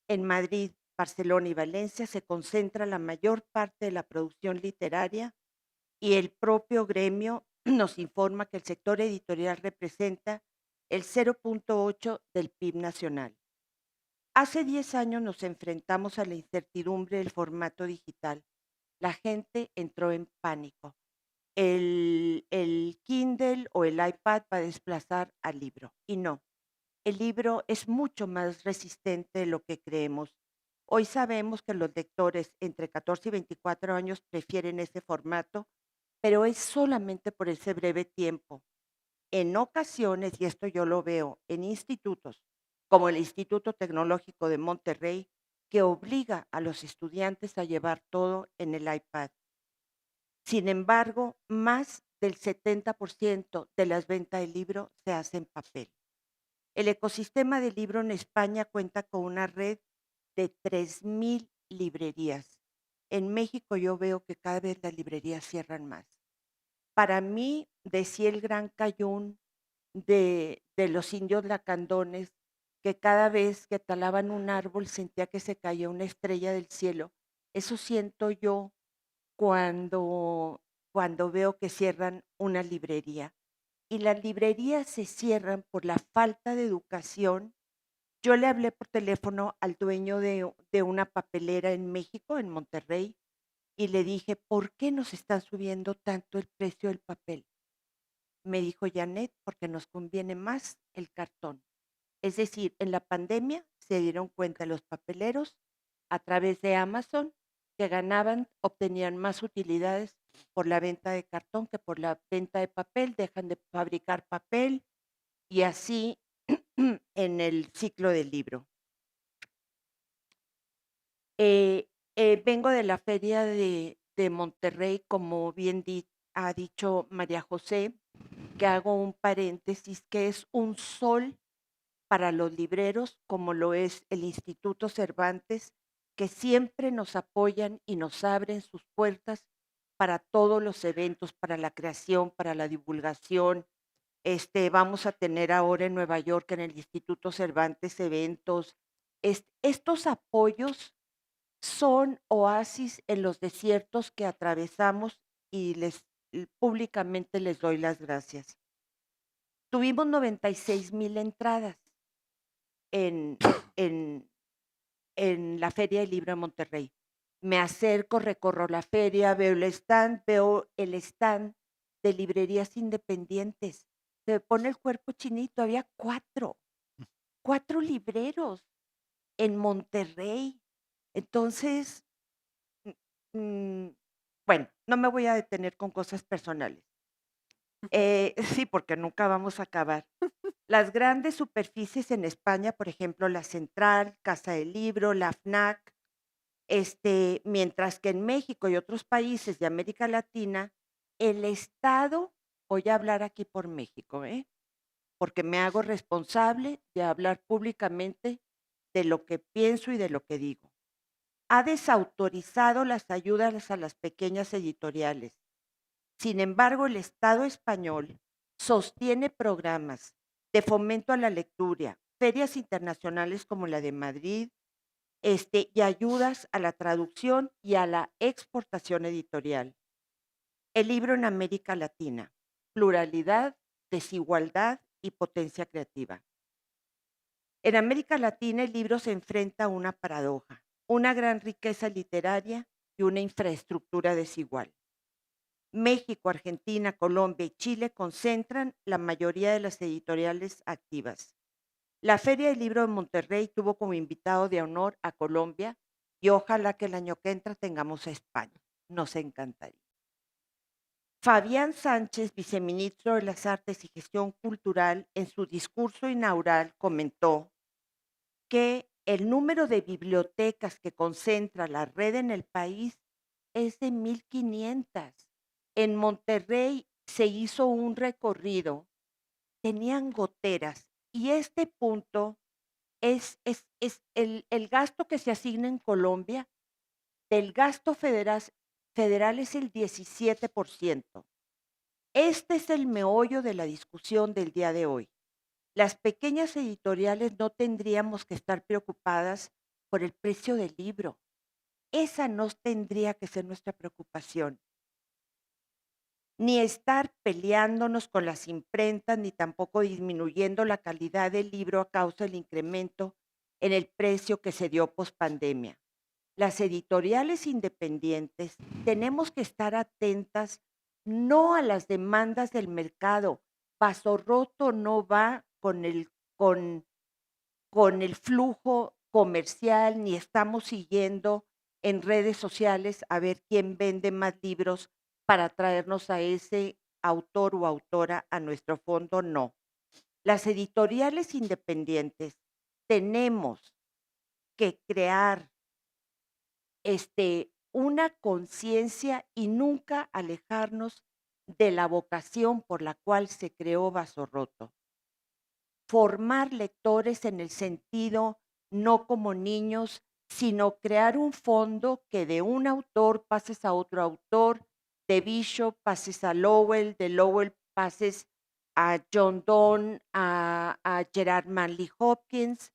Speaker 5: En Madrid, Barcelona y Valencia se concentra la mayor parte de la producción literaria y el propio gremio nos informa que el sector editorial representa el 0.8 del PIB nacional. Hace 10 años nos enfrentamos a la incertidumbre del formato digital. La gente entró en pánico. El Kindle o el iPad va a desplazar al libro. Y no, el libro es mucho más resistente de lo que creemos. Hoy sabemos que los lectores entre 14 y 24 años prefieren ese formato, pero es solamente por ese breve tiempo. En ocasiones, y esto yo lo veo en institutos como el Instituto Tecnológico de Monterrey, que obliga a los estudiantes a llevar todo en el iPad. Sin embargo, más del 70% de las ventas del libro se hace en papel. El ecosistema del libro en España cuenta con una red de 3,000 librerías. En México yo veo que cada vez las librerías cierran más. Para mí, decía el gran Cayún de los indios lacandones, que cada vez que talaban un árbol sentía que se caía una estrella del cielo. Eso siento yo cuando veo que cierran una librería. Y las librerías se cierran por la falta de educación. Yo le hablé por teléfono al dueño de una papelera en México, en Monterrey, y le dije, ¿por qué nos está subiendo tanto el precio del papel? Me dijo, Janet, porque nos conviene más el cartón. Es decir, en la pandemia se dieron cuenta los papeleros a través de Amazon que obtenían más utilidades por la venta de cartón que por la venta de papel, dejan de fabricar papel y así en el ciclo del libro. Vengo de la feria de Monterrey, como bien ha dicho María José, que hago un paréntesis, que es un sol para los libreros, como lo es el Instituto Cervantes, que siempre nos apoyan y nos abren sus puertas para todos los eventos, para la creación, para la divulgación. Vamos a tener ahora en Nueva York, en el Instituto Cervantes, eventos. Estos apoyos son oasis en los desiertos que atravesamos y públicamente les doy las gracias. Tuvimos 96,000 entradas en, en, en la Feria del Libro de Monterrey. Me acerco, recorro la feria, veo el stand de librerías independientes. Se me pone el cuerpo chinito, había cuatro libreros en Monterrey. Entonces, mm, bueno, no me voy a detener con cosas personales. Sí, porque nunca vamos a acabar. Las grandes superficies en España, por ejemplo, la Central, Casa del Libro, la FNAC, mientras que en México y otros países de América Latina, el Estado, voy a hablar aquí por México, porque me hago responsable de hablar públicamente de lo que pienso y de lo que digo. Ha desautorizado las ayudas a las pequeñas editoriales. Sin embargo, el Estado español sostiene programas de fomento a la lectura, ferias internacionales como la de Madrid, y ayudas a la traducción y a la exportación editorial. El libro en América Latina, pluralidad, desigualdad y potencia creativa. En América Latina el libro se enfrenta a una paradoja, una gran riqueza literaria y una infraestructura desigual. México, Argentina, Colombia y Chile concentran la mayoría de las editoriales activas. La Feria del Libro de Monterrey tuvo como invitado de honor a Colombia y ojalá que el año que entra tengamos a España. Nos encantaría. Fabián Sánchez, viceministro de las Artes y Gestión Cultural, en su discurso inaugural comentó que el número de bibliotecas que concentra la red en el país es de 1500. En Monterrey se hizo un recorrido, tenían goteras y este punto es el gasto que se asigna en Colombia, del gasto federal es el 17%. Este es el meollo de la discusión del día de hoy. Las pequeñas editoriales no tendríamos que estar preocupadas por el precio del libro. Esa no tendría que ser nuestra preocupación. Ni estar peleándonos con las imprentas, ni tampoco disminuyendo la calidad del libro a causa del incremento en el precio que se dio pospandemia. Las editoriales independientes tenemos que estar atentas no a las demandas del mercado. Vaso Roto no va con el flujo comercial, ni estamos siguiendo en redes sociales a ver quién vende más libros para traernos a ese autor o autora a nuestro fondo, no. Las editoriales independientes tenemos que crear una conciencia y nunca alejarnos de la vocación por la cual se creó Vaso Roto. Formar lectores en el sentido no como niños, sino crear un fondo que de un autor pases a otro autor, de Bishop pases a Lowell, de Lowell pases a John Donne, a Gerard Manley Hopkins,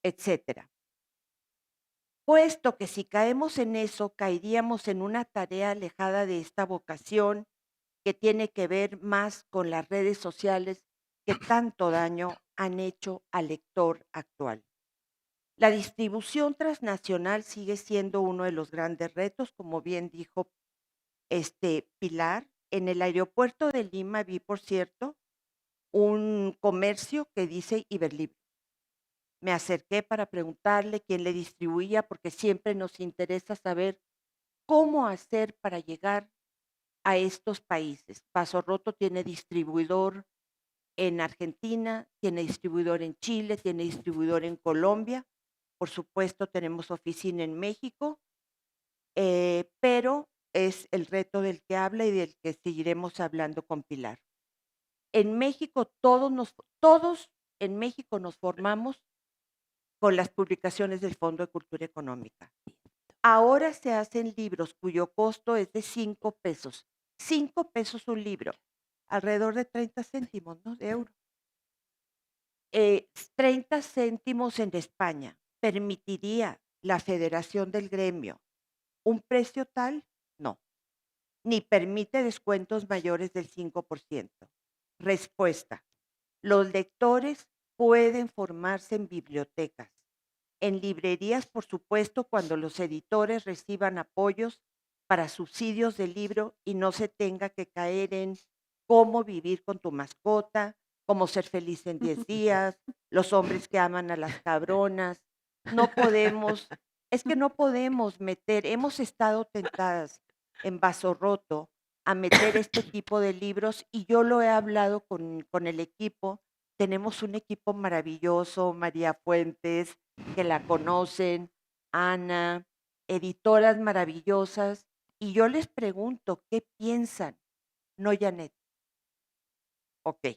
Speaker 5: etcétera. Puesto que si caemos en eso, caeríamos en una tarea alejada de esta vocación que tiene que ver más con las redes sociales que tanto daño han hecho al lector actual. La distribución transnacional sigue siendo uno de los grandes retos, como bien dijo Pilar. En el aeropuerto de Lima vi, por cierto, un comercio que dice Iberlibro. Me acerqué para preguntarle quién le distribuía, porque siempre nos interesa saber cómo hacer para llegar a estos países. Vaso Roto tiene distribuidor en Argentina, tiene distribuidor en Chile, tiene distribuidor en Colombia. Por supuesto, tenemos oficina en México, pero es el reto del que habla y del que seguiremos hablando con Pilar. En México, todos en México nos formamos con las publicaciones del Fondo de Cultura Económica. Ahora se hacen libros cuyo costo es de 5 pesos. 5 pesos un libro, alrededor de 30 céntimos, ¿no? De euro. 30 céntimos en España. ¿Permitiría la Federación del Gremio un precio tal? No. Ni permite descuentos mayores del 5%. Respuesta. Los lectores pueden formarse en bibliotecas, en librerías, por supuesto, cuando los editores reciban apoyos para subsidios del libro y no se tenga que caer en cómo vivir con tu mascota, cómo ser feliz en 10 días, los hombres que aman a las cabronas. No podemos, es que no podemos meter, hemos estado tentadas en Vaso Roto a meter este tipo de libros y yo lo he hablado con el equipo. Tenemos un equipo maravilloso, María Fuentes, que la conocen, Ana, editoras maravillosas, y yo les pregunto, ¿qué piensan? No, Janet. Ok.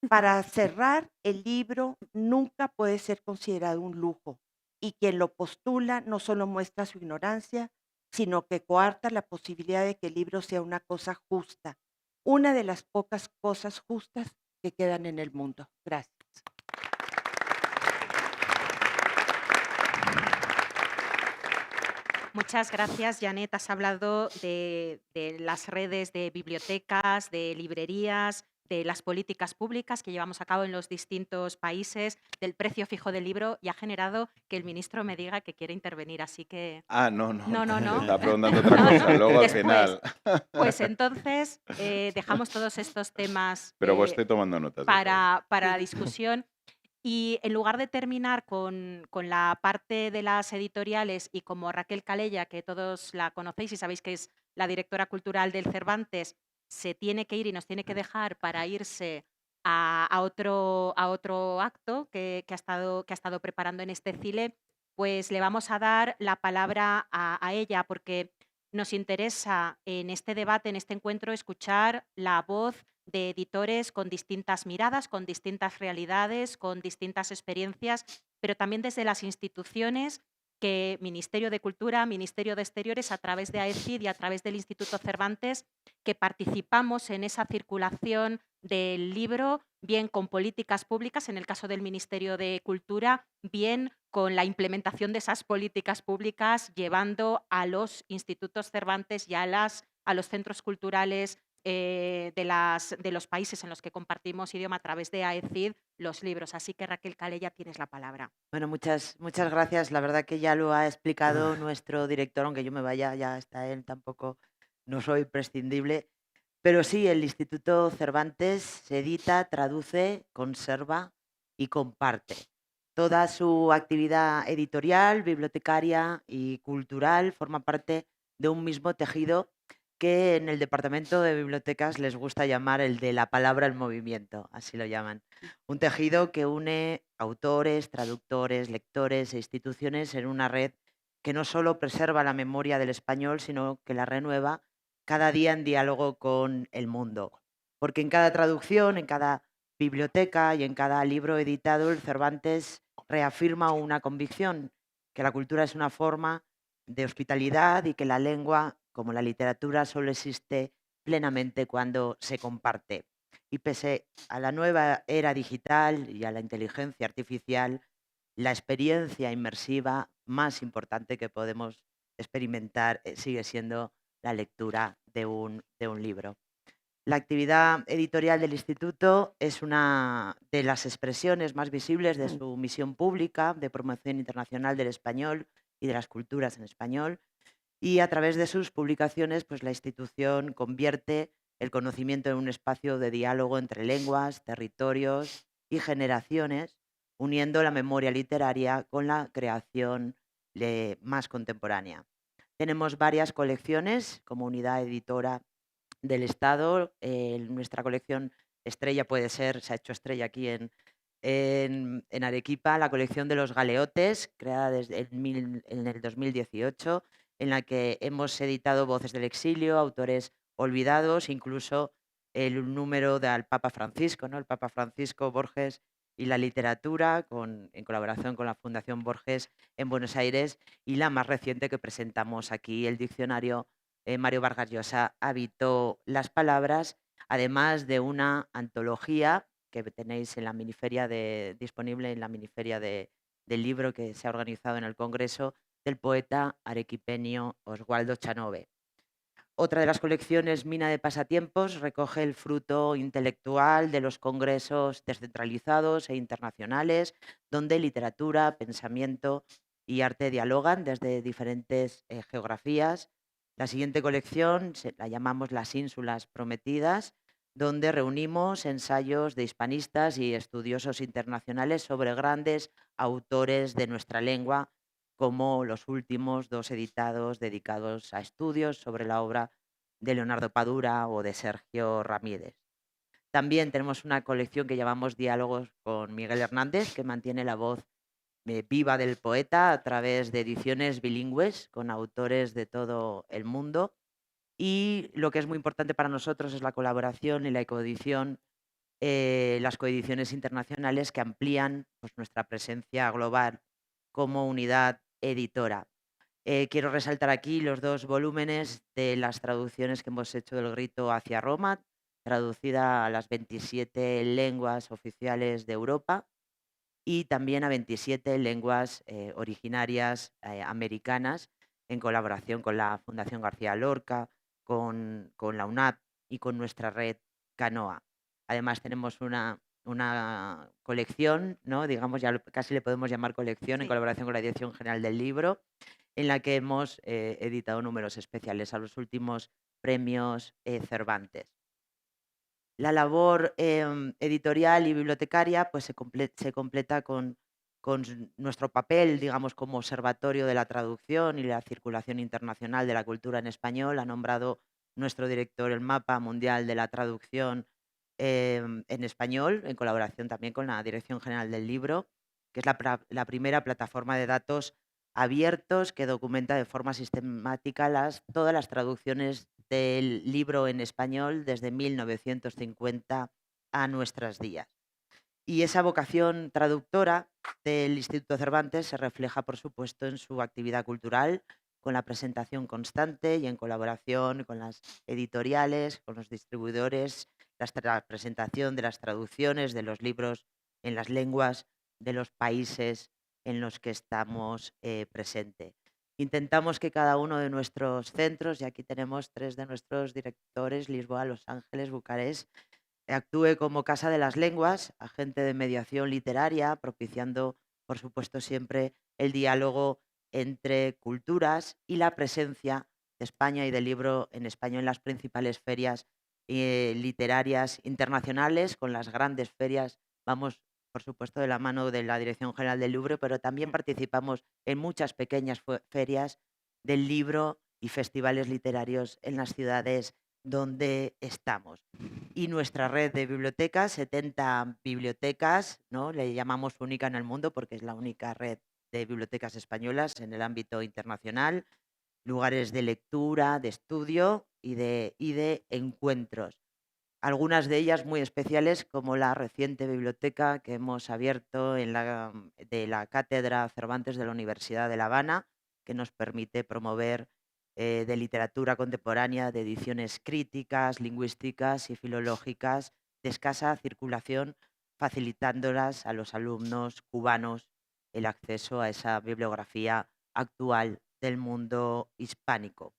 Speaker 5: Para cerrar, el libro nunca puede ser considerado un lujo, y quien lo postula no solo muestra su ignorancia, sino que coarta la posibilidad de que el libro sea una cosa justa, una de las pocas cosas justas que quedan en el mundo. Gracias.
Speaker 1: Muchas gracias, Janet. Has hablado de las redes de bibliotecas, de librerías, de las políticas públicas que llevamos a cabo en los distintos países, del precio fijo del libro, y ha generado que el ministro me diga que quiere intervenir, así que...
Speaker 2: No.
Speaker 1: No.
Speaker 2: Estaba preguntando otra cosa, luego al
Speaker 1: Después.
Speaker 2: final.
Speaker 1: Pues entonces dejamos todos estos temas
Speaker 2: Pero vos estoy tomando notas.
Speaker 1: para la discusión. Y en lugar de terminar con la parte de las editoriales, y como Raquel Calella, que todos la conocéis y sabéis que es la directora cultural del Cervantes, se tiene que ir y nos tiene que dejar para irse a otro acto que ha estado preparando en este CILE, pues le vamos a dar la palabra a ella, porque nos interesa en este debate, en este encuentro, escuchar la voz de editores con distintas miradas, con distintas realidades, con distintas experiencias, pero también desde las instituciones que Ministerio de Cultura, Ministerio de Exteriores, a través de AECID y a través del Instituto Cervantes, que participamos en esa circulación del libro, bien con políticas públicas, en el caso del Ministerio de Cultura, bien con la implementación de esas políticas públicas, llevando a los institutos Cervantes y a los centros culturales de los países en los que compartimos idioma a través de AECID los libros. Así que, Raquel Calella, tienes la palabra.
Speaker 6: Bueno, muchas gracias. La verdad que ya lo ha explicado nuestro director, aunque yo me vaya, ya está él, tampoco no soy prescindible. Pero sí, el Instituto Cervantes se edita, traduce, conserva y comparte. Toda su actividad editorial, bibliotecaria y cultural forma parte de un mismo tejido que en el Departamento de Bibliotecas les gusta llamar el de la palabra en movimiento, así lo llaman. Un tejido que une autores, traductores, lectores e instituciones en una red que no solo preserva la memoria del español, sino que la renueva cada día en diálogo con el mundo. Porque en cada traducción, en cada biblioteca y en cada libro editado, el Cervantes reafirma una convicción, que la cultura es una forma de hospitalidad y que la lengua, como la literatura, solo existe plenamente cuando se comparte. Y pese a la nueva era digital y a la inteligencia artificial, la experiencia inmersiva más importante que podemos experimentar sigue siendo la lectura de un libro. La actividad editorial del Instituto es una de las expresiones más visibles de su misión pública de promoción internacional del español y de las culturas en español, y a través de sus publicaciones, pues la institución convierte el conocimiento en un espacio de diálogo entre lenguas, territorios y generaciones, uniendo la memoria literaria con la creación más contemporánea. Tenemos varias colecciones como unidad editora del Estado. Nuestra colección estrella se ha hecho estrella aquí en Arequipa, la colección de los galeotes, creada en el 2018, en la que hemos editado Voces del Exilio, autores olvidados, incluso el número del Papa Francisco, ¿no? El Papa Francisco, Borges y la literatura, en colaboración con la Fundación Borges en Buenos Aires, y la más reciente que presentamos aquí, el diccionario Mario Vargas Llosa, Habitó las palabras, además de una antología que tenéis en la miniferia disponible en la miniferia del libro que se ha organizado en el Congreso, del poeta arequipeño Oswaldo Chanove. Otra de las colecciones, Mina de Pasatiempos, recoge el fruto intelectual de los congresos descentralizados e internacionales, donde literatura, pensamiento y arte dialogan desde diferentes geografías. La siguiente colección la llamamos Las Ínsulas Prometidas, donde reunimos ensayos de hispanistas y estudiosos internacionales sobre grandes autores de nuestra lengua, como los últimos dos editados dedicados a estudios sobre la obra de Leonardo Padura o de Sergio Ramírez. También tenemos una colección que llamamos Diálogos con Miguel Hernández, que mantiene la voz viva del poeta a través de ediciones bilingües con autores de todo el mundo. Y lo que es muy importante para nosotros es la colaboración y la coedición, las coediciones internacionales que amplían pues, nuestra presencia global como unidad editora. Quiero resaltar aquí los dos volúmenes de las traducciones que hemos hecho del Grito hacia Roma, traducida a las 27 lenguas oficiales de Europa y también a 27 lenguas originarias americanas, en colaboración con la Fundación García Lorca, con la UNAP y con nuestra red Canoa. Además tenemos una colección, ¿no? Digamos, ya casi le podemos llamar colección, en colaboración con la Dirección General del Libro, en la que hemos editado números especiales a los últimos premios Cervantes. La labor editorial y bibliotecaria pues, se completa con nuestro papel, digamos, como observatorio de la traducción y la circulación internacional de la cultura en español. Ha nombrado nuestro director el Mapa Mundial de la Traducción en español, en colaboración también con la Dirección General del Libro, que es la primera plataforma de datos abiertos que documenta de forma sistemática todas las traducciones del libro en español desde 1950 a nuestros días. Y esa vocación traductora del Instituto Cervantes se refleja, por supuesto, en su actividad cultural, con la presentación constante y en colaboración con las editoriales, con los distribuidores, la presentación de las traducciones de los libros en las lenguas de los países en los que estamos presentes. Intentamos que cada uno de nuestros centros, y aquí tenemos 3 de nuestros directores, Lisboa, Los Ángeles, Bucarest, actúe como Casa de las Lenguas, agente de mediación literaria, propiciando, por supuesto, siempre el diálogo entre culturas y la presencia de España y del libro en español en las principales ferias literarias internacionales, con las grandes ferias. Vamos, por supuesto, de la mano de la Dirección General del Louvre, pero también participamos en muchas pequeñas ferias del libro y festivales literarios en las ciudades donde estamos. Y nuestra red de bibliotecas, 70 bibliotecas, ¿no? Le llamamos única en el mundo porque es la única red de bibliotecas españolas en el ámbito internacional, lugares de lectura, de estudio y de encuentros. Algunas de ellas muy especiales, como la reciente biblioteca que hemos abierto de la Cátedra Cervantes de la Universidad de La Habana, que nos permite promover de literatura contemporánea, de ediciones críticas, lingüísticas y filológicas de escasa circulación, facilitándolas a los alumnos cubanos el acceso a esa bibliografía actual del mundo hispánico.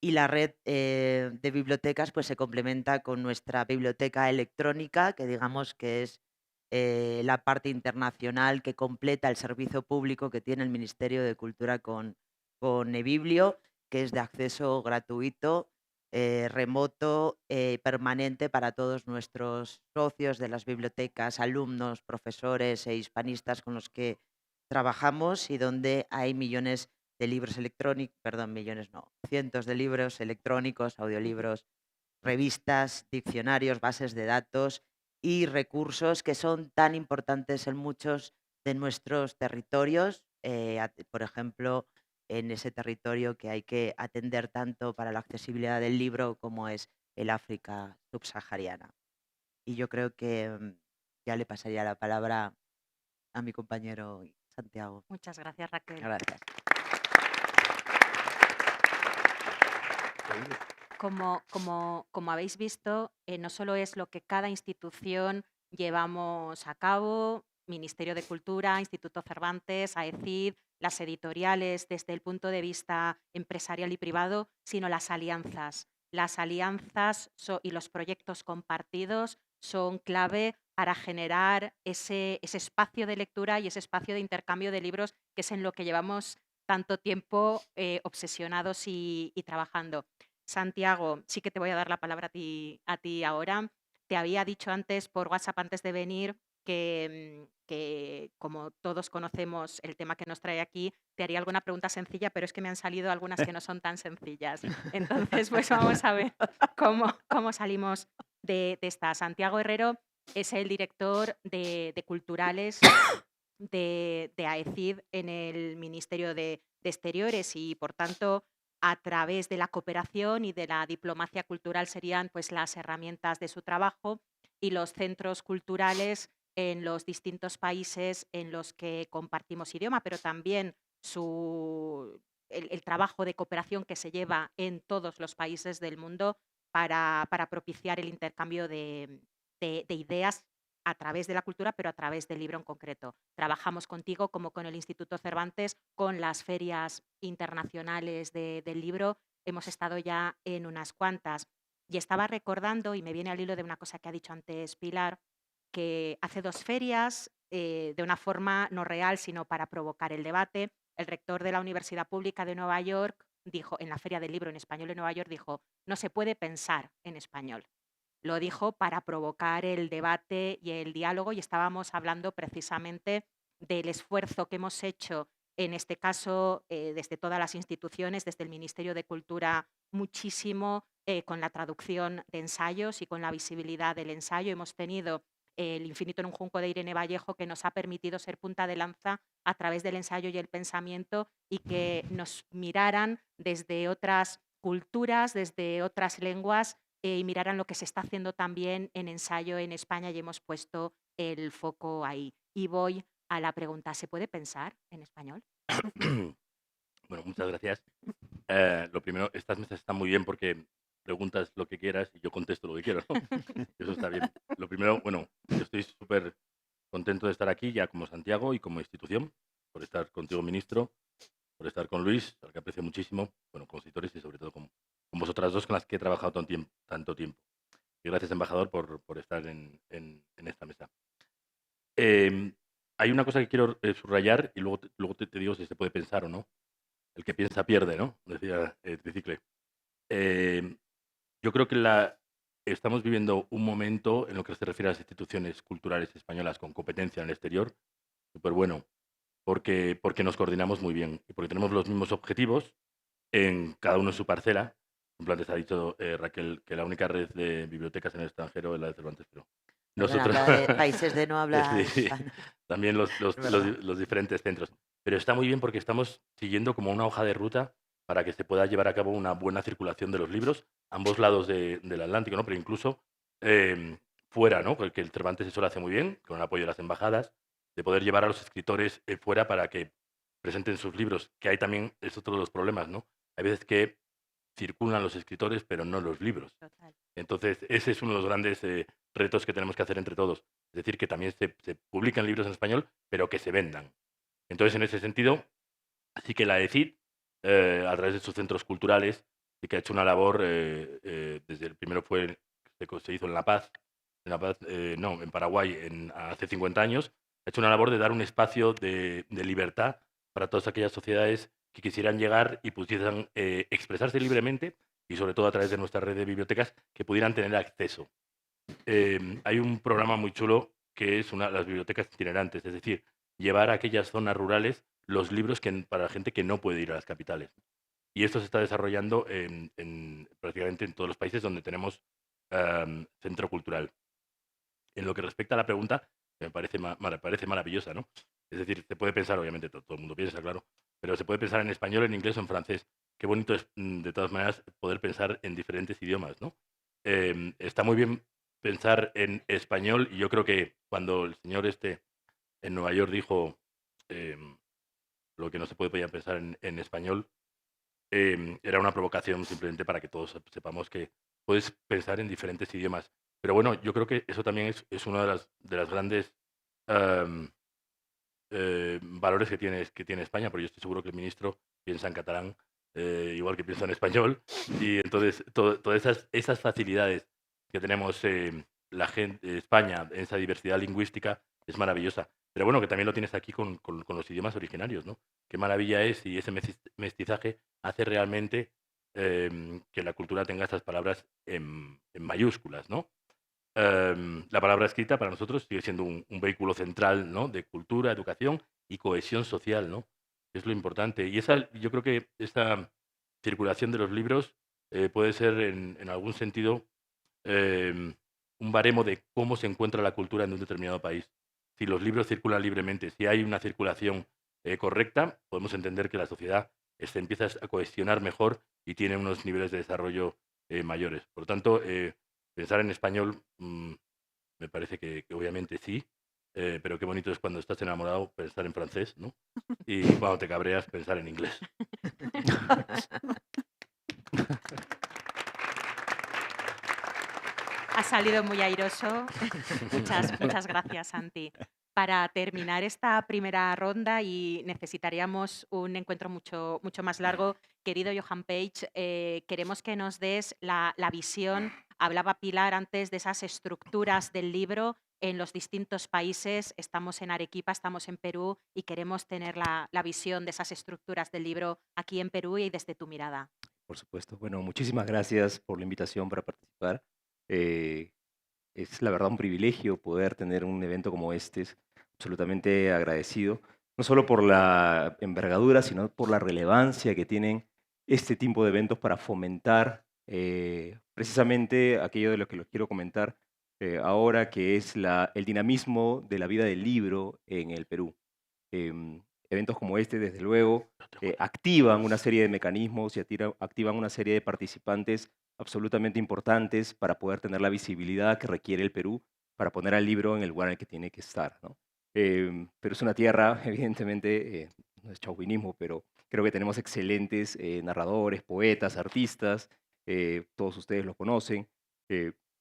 Speaker 6: Y la red de bibliotecas pues, se complementa con nuestra biblioteca electrónica, que digamos que es la parte internacional que completa el servicio público que tiene el Ministerio de Cultura con eBiblio, que es de acceso gratuito, remoto, permanente para todos nuestros socios de las bibliotecas, alumnos, profesores e hispanistas con los que trabajamos y donde hay millones de libros electrónicos, perdón, millones no, cientos de libros electrónicos, audiolibros, revistas, diccionarios, bases de datos y recursos que son tan importantes en muchos de nuestros territorios, por ejemplo, en ese territorio que hay que atender tanto para la accesibilidad del libro como es el África subsahariana. Y yo creo que ya le pasaría la palabra a mi compañero Santiago.
Speaker 1: Muchas gracias, Raquel.
Speaker 6: Gracias.
Speaker 1: Como habéis visto, no solo es lo que cada institución llevamos a cabo, Ministerio de Cultura, Instituto Cervantes, AECID, las editoriales desde el punto de vista empresarial y privado, sino las alianzas. Las alianzas y los proyectos compartidos son clave para generar ese espacio de lectura y ese espacio de intercambio de libros, que es en lo que llevamos tanto tiempo obsesionados y trabajando. Santiago, sí que te voy a dar la palabra a ti ahora. Te había dicho antes por WhatsApp, antes de venir, que como todos conocemos el tema que nos trae aquí, te haría alguna pregunta sencilla, pero es que me han salido algunas que no son tan sencillas. Entonces, pues vamos a ver cómo salimos de esta. Santiago Herrero es el director de culturales de AECID en el Ministerio de Exteriores y, por tanto, a través de la cooperación y de la diplomacia cultural serían pues, las herramientas de su trabajo, y los centros culturales en los distintos países en los que compartimos idioma, pero también el trabajo de cooperación que se lleva en todos los países del mundo para propiciar el intercambio de ideas a través de la cultura, pero a través del libro en concreto. Trabajamos contigo, como con el Instituto Cervantes, con las ferias internacionales del libro. Hemos estado ya en unas cuantas. Y estaba recordando, y me viene al hilo de una cosa que ha dicho antes Pilar, que hace 2 ferias, de una forma no real, sino para provocar el debate, el rector de la Universidad Pública de Nueva York dijo, en la Feria del Libro en Español de Nueva York, dijo, no se puede pensar en español. Lo dijo para provocar el debate y el diálogo, y estábamos hablando precisamente del esfuerzo que hemos hecho, en este caso, desde todas las instituciones, desde el Ministerio de Cultura, muchísimo con la traducción de ensayos y con la visibilidad del ensayo. Hemos tenido El infinito en un junco de Irene Vallejo, que nos ha permitido ser punta de lanza a través del ensayo y el pensamiento y que nos miraran desde otras culturas, desde otras lenguas y miraran lo que se está haciendo también en ensayo en España y hemos puesto el foco ahí. Y voy a la pregunta, ¿se puede pensar en español?
Speaker 7: Bueno, muchas gracias. Lo primero, estas mesas están muy bien porque preguntas lo que quieras y yo contesto lo que quiero, ¿no? Eso está bien. Lo primero, bueno, yo estoy súper contento de estar aquí ya como Santiago y como institución, por estar contigo, ministro, por estar con Luis, al que aprecio muchísimo, bueno, con los editores y sobre todo con vosotras dos con las que he trabajado tanto tiempo. Y gracias, embajador, por estar en esta mesa. Hay una cosa que quiero subrayar y luego te digo si se puede pensar o no. El que piensa pierde, ¿no? Decía Tricicle. Yo creo que estamos viviendo un momento en lo que se refiere a las instituciones culturales españolas con competencia en el exterior, súper bueno, porque nos coordinamos muy bien y porque tenemos los mismos objetivos en cada uno en su parcela. En plan, te ha dicho Raquel que la única red de bibliotecas en el extranjero es la de Cervantes, pero
Speaker 6: Perdona,
Speaker 7: nosotros
Speaker 6: habla de países de no habla
Speaker 7: sí,
Speaker 6: hispana.
Speaker 7: también los
Speaker 6: verdad.
Speaker 7: diferentes centros. Pero está muy bien porque estamos siguiendo como una hoja de ruta para que se pueda llevar a cabo una buena circulación de los libros a ambos lados del Atlántico, ¿no? Pero incluso fuera, ¿no? Porque el Cervantes eso lo hace muy bien, con el apoyo de las embajadas, de poder llevar a los escritores fuera para que presenten sus libros, que hay también, es otro de los problemas, ¿no? Hay veces que circulan los escritores, pero no los libros.
Speaker 1: Total.
Speaker 7: Entonces, ese es uno de los grandes retos que tenemos que hacer entre todos. Es decir, que también se publican libros en español, pero que se vendan. Entonces, en ese sentido, sí que la ECID, a través de sus centros culturales, sí que ha hecho una labor, desde el primero se hizo en La Paz, en Paraguay, hace 50 años, ha hecho una labor de dar un espacio de libertad para todas aquellas sociedades que quisieran llegar y pudiesen expresarse libremente y sobre todo a través de nuestra red de bibliotecas que pudieran tener acceso. Hay un programa muy chulo que es las bibliotecas itinerantes, es decir, llevar a aquellas zonas rurales los libros para la gente que no puede ir a las capitales. Y esto se está desarrollando prácticamente en todos los países donde tenemos centro cultural. En lo que respecta a la pregunta, que me parece maravillosa, ¿no? Es decir, se puede pensar, obviamente todo el mundo piensa, claro, pero se puede pensar en español, en inglés o en francés. Qué bonito es, de todas maneras, poder pensar en diferentes idiomas, ¿no? Está muy bien pensar en español y yo creo que cuando el señor en Nueva York dijo lo que no se podía pensar en español, era una provocación simplemente para que todos sepamos que puedes pensar en diferentes idiomas. Pero bueno, yo creo que eso también es uno de las grandes valores que tiene España, porque yo estoy seguro que el ministro piensa en catalán, igual que piensa en español, y entonces todas esas facilidades que tenemos la gente, España, en esa diversidad lingüística, es maravillosa. Pero bueno, que también lo tienes aquí con los idiomas originarios, ¿no? Qué maravilla es y ese mestizaje hace realmente que la cultura tenga estas palabras en mayúsculas, ¿no? La palabra escrita para nosotros sigue siendo un vehículo central, ¿no? De cultura, educación y cohesión social, ¿no? Es lo importante. Y yo creo que esta circulación de los libros puede ser en algún sentido em, un baremo de cómo se encuentra la cultura en un determinado país. Si los libros circulan libremente, si hay una circulación correcta, podemos entender que la sociedad se empieza a cohesionar mejor y tiene unos niveles de desarrollo mayores. Por lo tanto, pensar en español me parece que obviamente sí, pero qué bonito es cuando estás enamorado pensar en francés, ¿no? Y cuando te cabreas pensar en inglés.
Speaker 1: Ha salido muy airoso. Muchas gracias, Santi. Para terminar esta primera ronda y necesitaríamos un encuentro mucho más largo, querido Johan Page, queremos que nos des la visión. Hablaba Pilar antes de esas estructuras del libro en los distintos países. Estamos en Arequipa, estamos en Perú y queremos tener la visión de esas estructuras del libro aquí en Perú y desde tu mirada.
Speaker 8: Por supuesto. Bueno, muchísimas gracias por la invitación para participar. Es la verdad un privilegio poder tener un evento como este. Es absolutamente agradecido, no solo por la envergadura, sino por la relevancia que tienen este tipo de eventos para fomentar precisamente aquello de lo que les quiero comentar ahora, que es el dinamismo de la vida del libro en el Perú. eventos como este, desde luego, activan una serie de mecanismos y activan una serie de participantes absolutamente importantes para poder tener la visibilidad que requiere el Perú para poner al libro en el lugar en el que tiene que estar, ¿no? Pero es una tierra, evidentemente, no es chauvinismo, pero creo que tenemos excelentes narradores, poetas, artistas, todos ustedes lo conocen.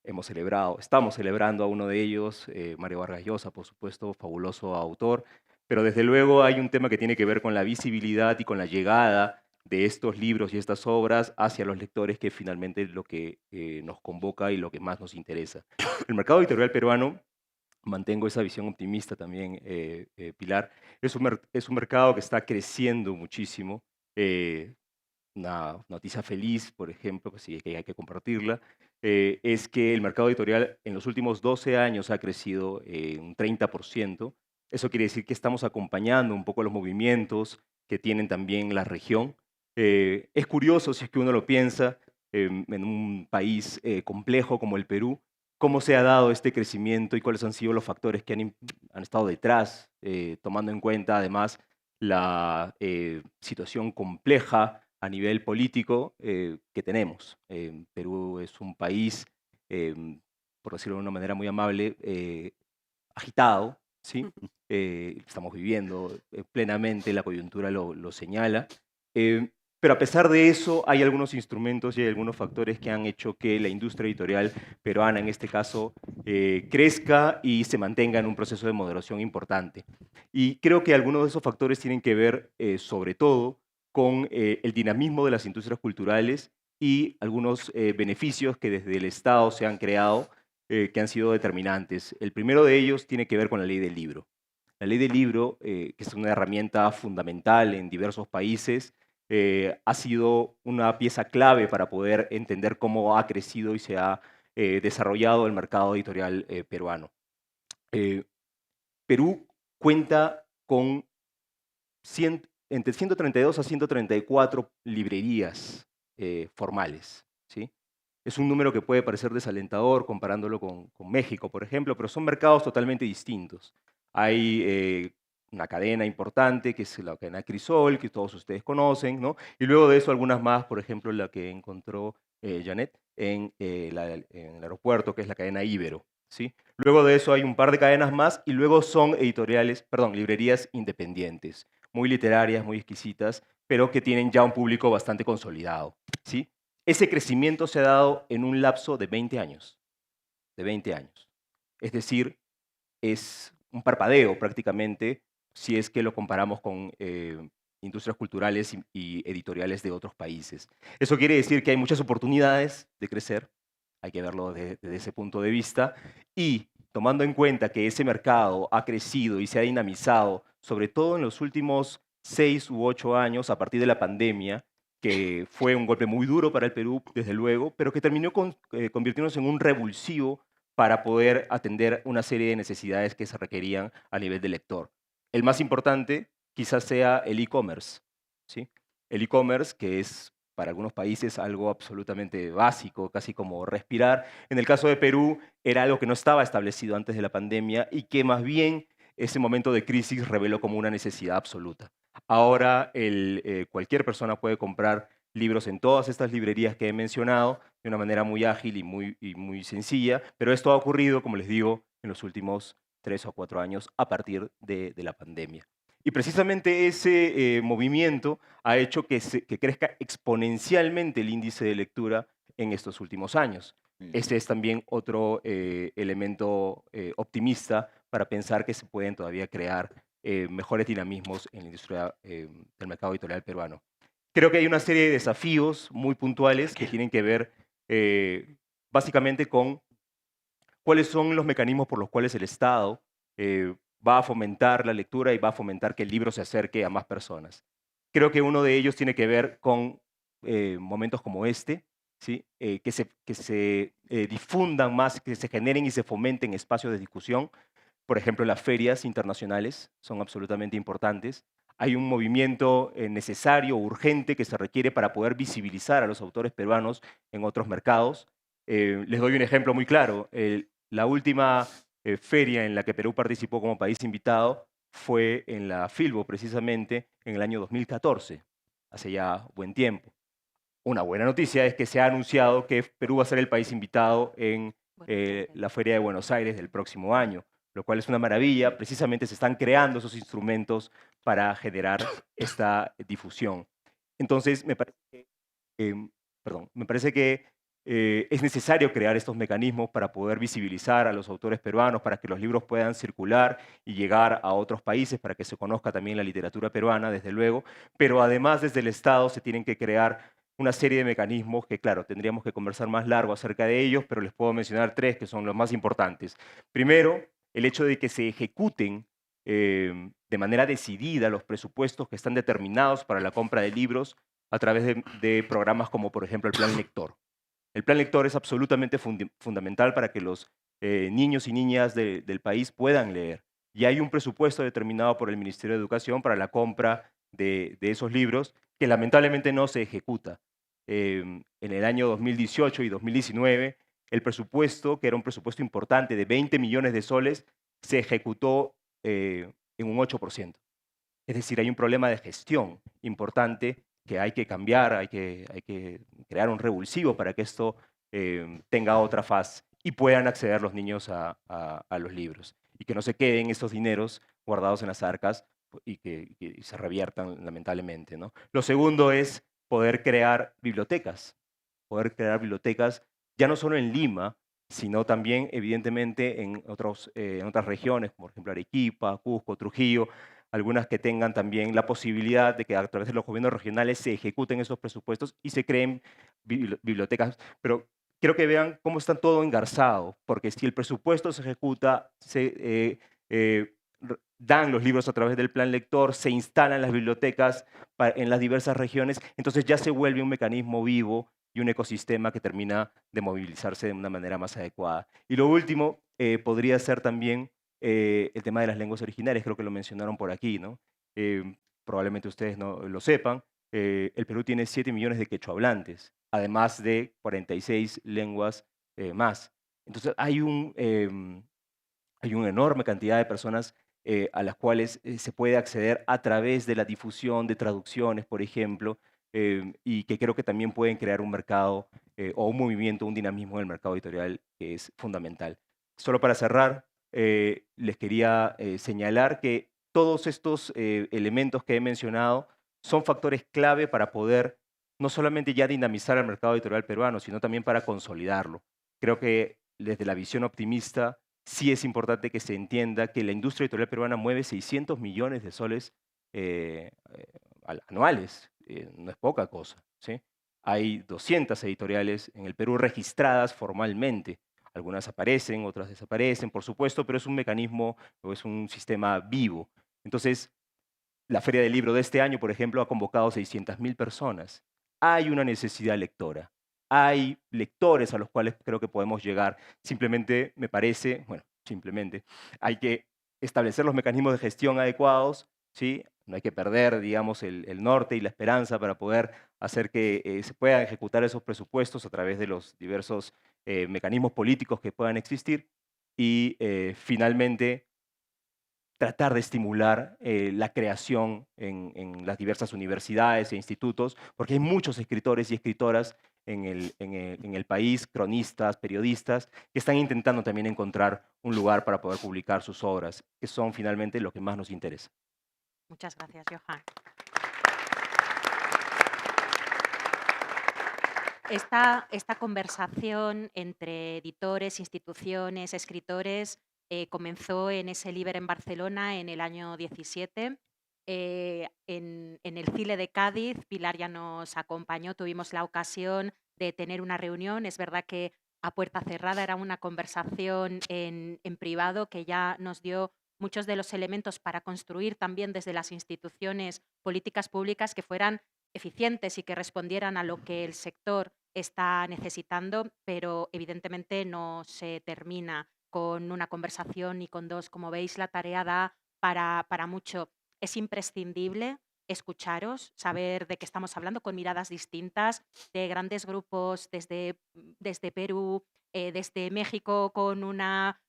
Speaker 8: Estamos celebrando a uno de ellos, Mario Vargas Llosa, por supuesto, fabuloso autor, pero desde luego hay un tema que tiene que ver con la visibilidad y con la llegada de estos libros y estas obras hacia los lectores, que finalmente es lo que nos convoca y lo que más nos interesa. El mercado editorial peruano, mantengo esa visión optimista también, Pilar, es un mercado que está creciendo muchísimo. Una noticia feliz, por ejemplo, que sí que hay que compartirla, es que el mercado editorial en los últimos 12 años ha crecido un 30%. Eso quiere decir que estamos acompañando un poco los movimientos que tienen también la región. Es curioso, si es que uno lo piensa, en un país complejo como el Perú, cómo se ha dado este crecimiento y cuáles han sido los factores que han estado detrás, tomando en cuenta además la situación compleja a nivel político que tenemos. Perú es un país, por decirlo de una manera muy amable, agitado, ¿sí? Estamos viviendo plenamente, la coyuntura lo señala, pero a pesar de eso hay algunos instrumentos y hay algunos factores que han hecho que la industria editorial peruana, en este caso, crezca y se mantenga en un proceso de moderación importante. Y creo que algunos de esos factores tienen que ver, sobre todo, con el dinamismo de las industrias culturales y algunos beneficios que desde el Estado se han creado, que han sido determinantes. El primero de ellos tiene que ver con la ley del libro. La ley del libro, que es una herramienta fundamental en diversos países, ha sido una pieza clave para poder entender cómo ha crecido y se ha desarrollado el mercado editorial peruano. Perú cuenta con entre 132 a 134 librerías formales, ¿sí? Es un número que puede parecer desalentador comparándolo con México, por ejemplo, pero son mercados totalmente distintos. Hay una cadena importante, que es la cadena Crisol, que todos ustedes conocen, ¿no? Y luego de eso algunas más, por ejemplo, la que encontró Janet en el aeropuerto, que es la cadena Ibero, ¿sí? Luego de eso hay un par de cadenas más y luego son librerías independientes, muy literarias, muy exquisitas, pero que tienen ya un público bastante consolidado, ¿sí? Ese crecimiento se ha dado en un lapso de 20 años, de 20 años. Es decir, es un parpadeo prácticamente si es que lo comparamos con industrias culturales y editoriales de otros países. Eso quiere decir que hay muchas oportunidades de crecer, hay que verlo desde ese punto de vista, y tomando en cuenta que ese mercado ha crecido y se ha dinamizado, sobre todo en los últimos 6 u 8 años, a partir de la pandemia, que fue un golpe muy duro para el Perú, desde luego, pero que terminó convirtiéndose en un revulsivo para poder atender una serie de necesidades que se requerían a nivel de lector. El más importante quizás sea el e-commerce, ¿sí? El e-commerce, que es para algunos países algo absolutamente básico, casi como respirar. En el caso de Perú, era algo que no estaba establecido antes de la pandemia y que más bien ese momento de crisis reveló como una necesidad absoluta. Ahora cualquier persona puede comprar libros en todas estas librerías que he mencionado de una manera muy ágil y muy sencilla, pero esto ha ocurrido, como les digo, en los últimos 3 o 4 años a partir de la pandemia. Y precisamente ese movimiento ha hecho que crezca exponencialmente el índice de lectura en estos últimos años. Este es también otro elemento optimista para pensar que se pueden todavía crear mejores dinamismos en la industria del mercado editorial peruano. Creo que hay una serie de desafíos muy puntuales que tienen que ver básicamente con cuáles son los mecanismos por los cuales el Estado va a fomentar la lectura y va a fomentar que el libro se acerque a más personas. Creo que uno de ellos tiene que ver con momentos como este, ¿sí? Que se difundan más, que se generen y se fomenten espacios de discusión. Por ejemplo, las ferias internacionales son absolutamente importantes. Hay un movimiento necesario, urgente, que se requiere para poder visibilizar a los autores peruanos en otros mercados. Les doy un ejemplo muy claro. La última feria en la que Perú participó como país invitado fue en la Filbo, precisamente, en el año 2014, hace ya buen tiempo. Una buena noticia es que se ha anunciado que Perú va a ser el país invitado en la Feria de Buenos Aires del próximo año, lo cual es una maravilla. Precisamente se están creando esos instrumentos para generar esta difusión. Entonces, me parece que es necesario crear estos mecanismos para poder visibilizar a los autores peruanos, para que los libros puedan circular y llegar a otros países, para que se conozca también la literatura peruana, desde luego, pero además desde el Estado se tienen que crear una serie de mecanismos que, claro, tendríamos que conversar más largo acerca de ellos, pero les puedo mencionar tres que son los más importantes. Primero, el hecho de que se ejecuten de manera decidida los presupuestos que están determinados para la compra de libros a través de programas como, por ejemplo, el Plan Lector. El Plan Lector es absolutamente fundamental para que los niños y niñas del país puedan leer. Y hay un presupuesto determinado por el Ministerio de Educación para la compra de esos libros que lamentablemente no se ejecuta. En el año 2018 y 2019, el presupuesto, que era un presupuesto importante de 20 millones de soles, se ejecutó en un 8%. Es decir, hay un problema de gestión importante que hay que cambiar, hay que crear un revulsivo para que esto tenga otra faz y puedan acceder los niños a los libros y que no se queden estos dineros guardados en las arcas y que se reviertan lamentablemente, ¿no? Lo segundo es poder crear bibliotecas ya no solo en Lima, sino también evidentemente en otras regiones, como por ejemplo Arequipa, Cusco, Trujillo, algunas que tengan también la posibilidad de que a través de los gobiernos regionales se ejecuten esos presupuestos y se creen bibliotecas. Pero quiero que vean cómo está todo engarzado, porque si el presupuesto se ejecuta, dan los libros a través del plan lector, se instalan las bibliotecas en las diversas regiones, entonces ya se vuelve un mecanismo vivo y un ecosistema que termina de movilizarse de una manera más adecuada. Y lo último podría ser también el tema de las lenguas originarias, creo que lo mencionaron por aquí, ¿no? Probablemente ustedes no lo sepan, el Perú tiene 7 millones de quechohablantes, además de 46 lenguas más. Entonces hay una enorme cantidad de personas a las cuales se puede acceder a través de la difusión de traducciones, por ejemplo, y que creo que también pueden crear un mercado o un movimiento, un dinamismo en el mercado editorial que es fundamental. Solo para cerrar, les quería señalar que todos estos elementos que he mencionado son factores clave para poder no solamente ya dinamizar el mercado editorial peruano, sino también para consolidarlo. Creo que desde la visión optimista sí es importante que se entienda que la industria editorial peruana mueve 600 millones de soles anuales. No es poca cosa, ¿sí? Hay 200 editoriales en el Perú registradas formalmente. Algunas aparecen, otras desaparecen, por supuesto, pero es un mecanismo o es un sistema vivo. Entonces, la Feria del Libro de este año, por ejemplo, ha convocado 600.000 personas. Hay una necesidad lectora. Hay lectores a los cuales creo que podemos llegar. Simplemente, me parece, bueno, simplemente, hay que establecer los mecanismos de gestión adecuados, ¿sí? No hay que perder, digamos, el norte y la esperanza para poder hacer que se puedan ejecutar esos presupuestos a través de los diversos mecanismos políticos que puedan existir. Y finalmente, tratar de estimular la creación en las diversas universidades e institutos, porque hay muchos escritores y escritoras en el país, cronistas, periodistas, que están intentando también encontrar un lugar para poder publicar sus obras, que son finalmente lo que más nos interesa.
Speaker 1: Muchas gracias, Johan. Esta conversación entre editores, instituciones, escritores comenzó en ese Liber en Barcelona en el año 17. En el CILE de Cádiz, Pilar ya nos acompañó, tuvimos la ocasión de tener una reunión. Es verdad que a puerta cerrada era una conversación en privado que ya nos dio muchos de los elementos para construir también desde las instituciones políticas públicas que fueran eficientes y que respondieran a lo que el sector está necesitando, pero evidentemente no se termina con una conversación ni con dos. Como veis, la tarea da para mucho. Es imprescindible escucharos, saber de qué estamos hablando con miradas distintas, de grandes grupos desde Perú, desde México con una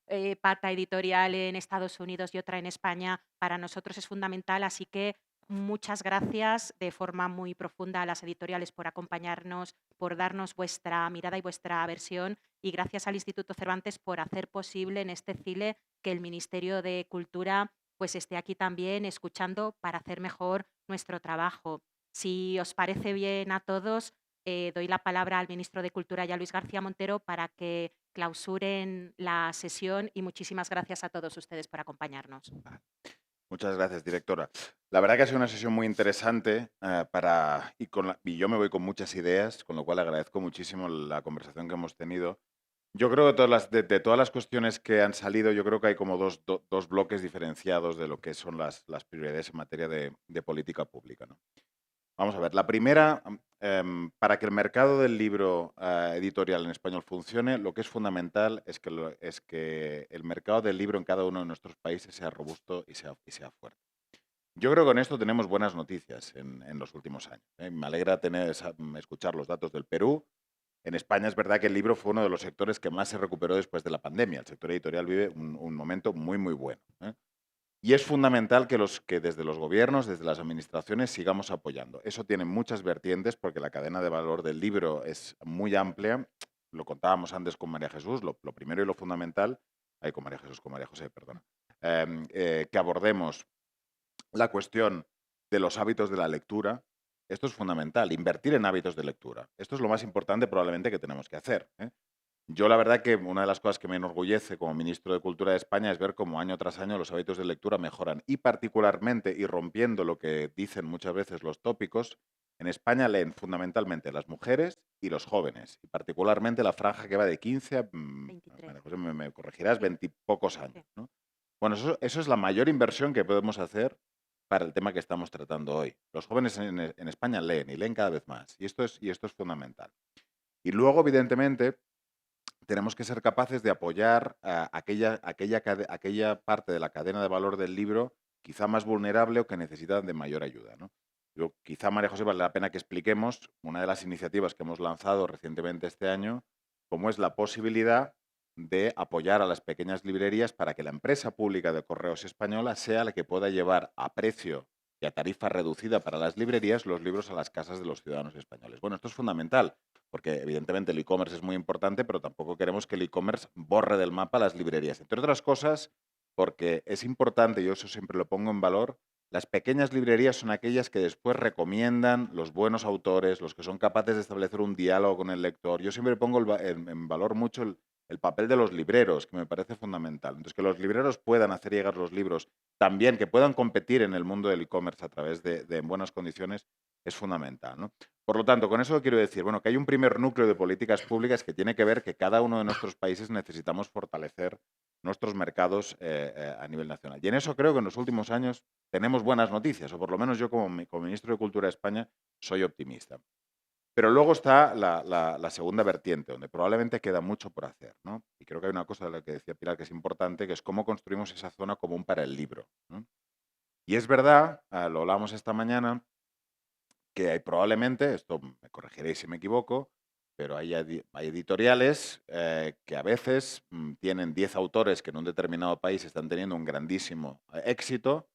Speaker 1: pata editorial en Estados Unidos y otra en España, para nosotros es fundamental. Así que muchas gracias de forma muy profunda a las editoriales por acompañarnos, por darnos vuestra mirada y vuestra versión, y gracias al Instituto Cervantes por hacer posible en este CILE que el Ministerio de Cultura pues esté aquí también escuchando para hacer mejor nuestro trabajo. Si os parece bien a todos, doy la palabra al ministro de Cultura y a Luis García Montero para que clausuren la sesión, y muchísimas gracias a todos ustedes por acompañarnos.
Speaker 2: Muchas gracias, directora. La verdad que ha sido una sesión muy interesante y yo me voy con muchas ideas, con lo cual agradezco muchísimo la conversación que hemos tenido. Yo creo que de todas las cuestiones que han salido, yo creo que hay como dos bloques diferenciados de lo que son las prioridades en materia de política pública, ¿no? Vamos a ver, la primera, para que el mercado del libro editorial en español funcione, lo que es fundamental es que el mercado del libro en cada uno de nuestros países sea robusto y sea fuerte. Yo creo que con esto tenemos buenas noticias en los últimos años, ¿eh? Me alegra escuchar los datos del Perú. En España es verdad que el libro fue uno de los sectores que más se recuperó después de la pandemia. El sector editorial vive un momento muy, muy bueno, ¿eh? Y es fundamental que desde los gobiernos, desde las administraciones, sigamos apoyando. Eso tiene muchas vertientes porque la cadena de valor del libro es muy amplia. Lo contábamos antes con María Jesús. Lo primero y lo fundamental, con María Jesús, con María José, perdona, que abordemos la cuestión de los hábitos de la lectura. Esto es fundamental, invertir en hábitos de lectura. Esto es lo más importante probablemente que tenemos que hacer, ¿eh? Yo la verdad que una de las cosas que me enorgullece como ministro de Cultura de España es ver cómo año tras año los hábitos de lectura mejoran, y particularmente, y rompiendo lo que dicen muchas veces los tópicos, en España leen fundamentalmente las mujeres y los jóvenes, y particularmente la franja que va de 15 a,
Speaker 1: 23.
Speaker 2: María José, me corregirás,
Speaker 1: Sí.
Speaker 2: 20 y pocos
Speaker 1: Sí.
Speaker 2: años, ¿no? Bueno, eso es la mayor inversión que podemos hacer para el tema que estamos tratando hoy. Los jóvenes en España leen, y leen cada vez más, y esto es fundamental. Y luego, evidentemente, tenemos que ser capaces de apoyar a aquella parte de la cadena de valor del libro quizá más vulnerable o que necesita de mayor ayuda, ¿no? Quizá, María José, vale la pena que expliquemos una de las iniciativas que hemos lanzado recientemente este año, como es la posibilidad de apoyar a las pequeñas librerías para que la empresa pública de Correos Española sea la que pueda llevar a precio y a tarifa reducida para las librerías los libros a las casas de los ciudadanos españoles. Bueno, esto es fundamental, porque evidentemente el e-commerce es muy importante, pero tampoco queremos que el e-commerce borre del mapa las librerías. Entre otras cosas, porque es importante, yo eso siempre lo pongo en valor, las pequeñas librerías son aquellas que después recomiendan los buenos autores, los que son capaces de establecer un diálogo con el lector. Yo siempre pongo en valor mucho el papel de los libreros, que me parece fundamental. Entonces, que los libreros puedan hacer llegar los libros, también que puedan competir en el mundo del e-commerce a través de en buenas condiciones, es fundamental, ¿no? Por lo tanto, con eso quiero decir, bueno, que hay un primer núcleo de políticas públicas que tiene que ver que cada uno de nuestros países necesitamos fortalecer nuestros mercados a nivel nacional. Y en eso creo que en los últimos años tenemos buenas noticias, o por lo menos yo como ministro de Cultura de España soy optimista. Pero luego está la segunda vertiente, donde probablemente queda mucho por hacer, ¿no? Y creo que hay una cosa de la que decía Pilar que es importante, que es cómo construimos esa zona común para el libro, ¿no? Y es verdad, lo hablamos esta mañana, que hay probablemente, esto me corregiréis si me equivoco, pero hay editoriales que a veces tienen 10 autores que en un determinado país están teniendo un grandísimo éxito,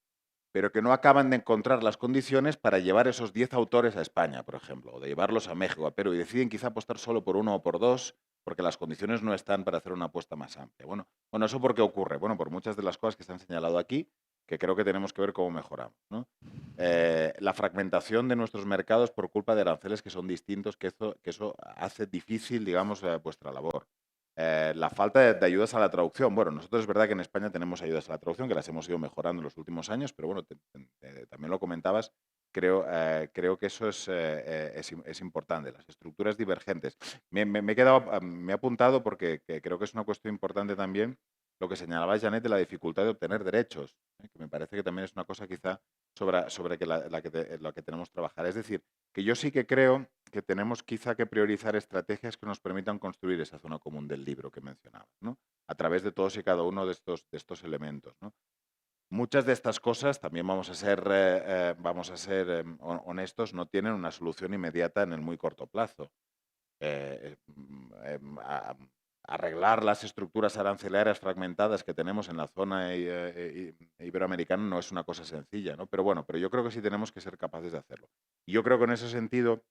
Speaker 2: pero que no acaban de encontrar las condiciones para llevar esos 10 autores a España, por ejemplo, o de llevarlos a México, a Perú, y deciden quizá apostar solo por uno o por dos, porque las condiciones no están para hacer una apuesta más amplia. Bueno, ¿eso por qué ocurre? Bueno, por muchas de las cosas que se han señalado aquí, que creo que tenemos que ver cómo mejoramos, ¿no? La fragmentación de nuestros mercados por culpa de aranceles que son distintos, que eso hace difícil, digamos, vuestra labor. La falta de ayudas a la traducción. Bueno, nosotros es verdad que en España tenemos ayudas a la traducción, que las hemos ido mejorando en los últimos años, pero bueno, también lo comentabas, creo que eso es importante, las estructuras divergentes. Me he apuntado porque creo que es una cuestión importante también lo que señalaba Janet de la dificultad de obtener derechos, que me parece que también es una cosa quizá sobre la que tenemos que trabajar. Es decir, que yo sí que creo que tenemos quizá que priorizar estrategias que nos permitan construir esa zona común del libro que mencionaba, ¿no? A través de todos y cada uno de estos elementos, ¿no? Muchas de estas cosas, también vamos a ser honestos, no tienen una solución inmediata en el muy corto plazo. arreglar las estructuras arancelarias fragmentadas que tenemos en la zona iberoamericana no es una cosa sencilla, ¿no? Pero bueno, pero yo creo que sí tenemos que ser capaces de hacerlo. Y yo creo que en ese sentido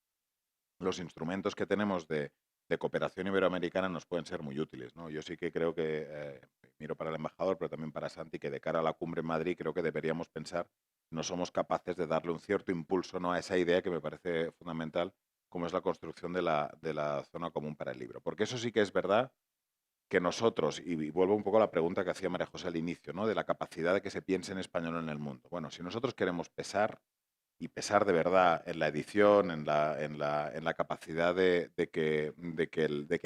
Speaker 2: los instrumentos que tenemos de cooperación iberoamericana nos pueden ser muy útiles, ¿no? Yo sí que creo que, miro para el embajador, pero también para Santi, que de cara a la cumbre en Madrid creo que deberíamos pensar no somos capaces de darle un cierto impulso, ¿no?, a esa idea que me parece fundamental, como es la construcción de la zona común para el libro. Porque eso sí que es verdad que nosotros, y vuelvo un poco a la pregunta que hacía María José al inicio, ¿no?, de la capacidad de que se piense en español en el mundo. Bueno, si nosotros queremos pesar y pesar de verdad en la edición, en la capacidad de que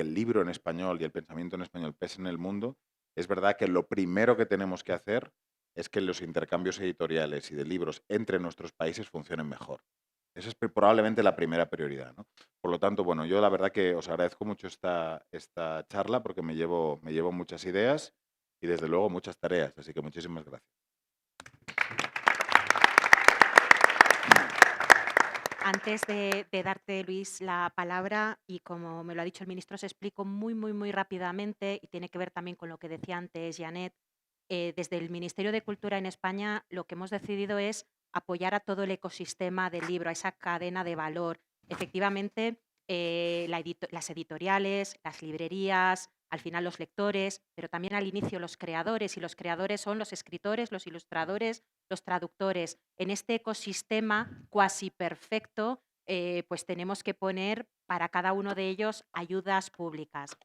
Speaker 2: el libro en español y el pensamiento en español pesen en el mundo, es verdad que lo primero que tenemos que hacer es que los intercambios editoriales y de libros entre nuestros países funcionen mejor. Esa es probablemente la primera prioridad, ¿no? Por lo tanto, bueno, yo la verdad que os agradezco mucho esta charla porque me llevo muchas ideas y desde luego muchas tareas, así que muchísimas gracias.
Speaker 1: Antes de darte, Luis, la palabra, y como me lo ha dicho el ministro, os explico muy rápidamente, y tiene que ver también con lo que decía antes Janet. Desde el Ministerio de Cultura en España lo que hemos decidido es apoyar a todo el ecosistema del libro, a esa cadena de valor. Efectivamente, las editoriales, las librerías, al final los lectores, pero también al inicio los creadores, y los creadores son los escritores, los ilustradores, los traductores. En este ecosistema cuasi perfecto, pues tenemos que poner para cada uno de ellos ayudas públicas.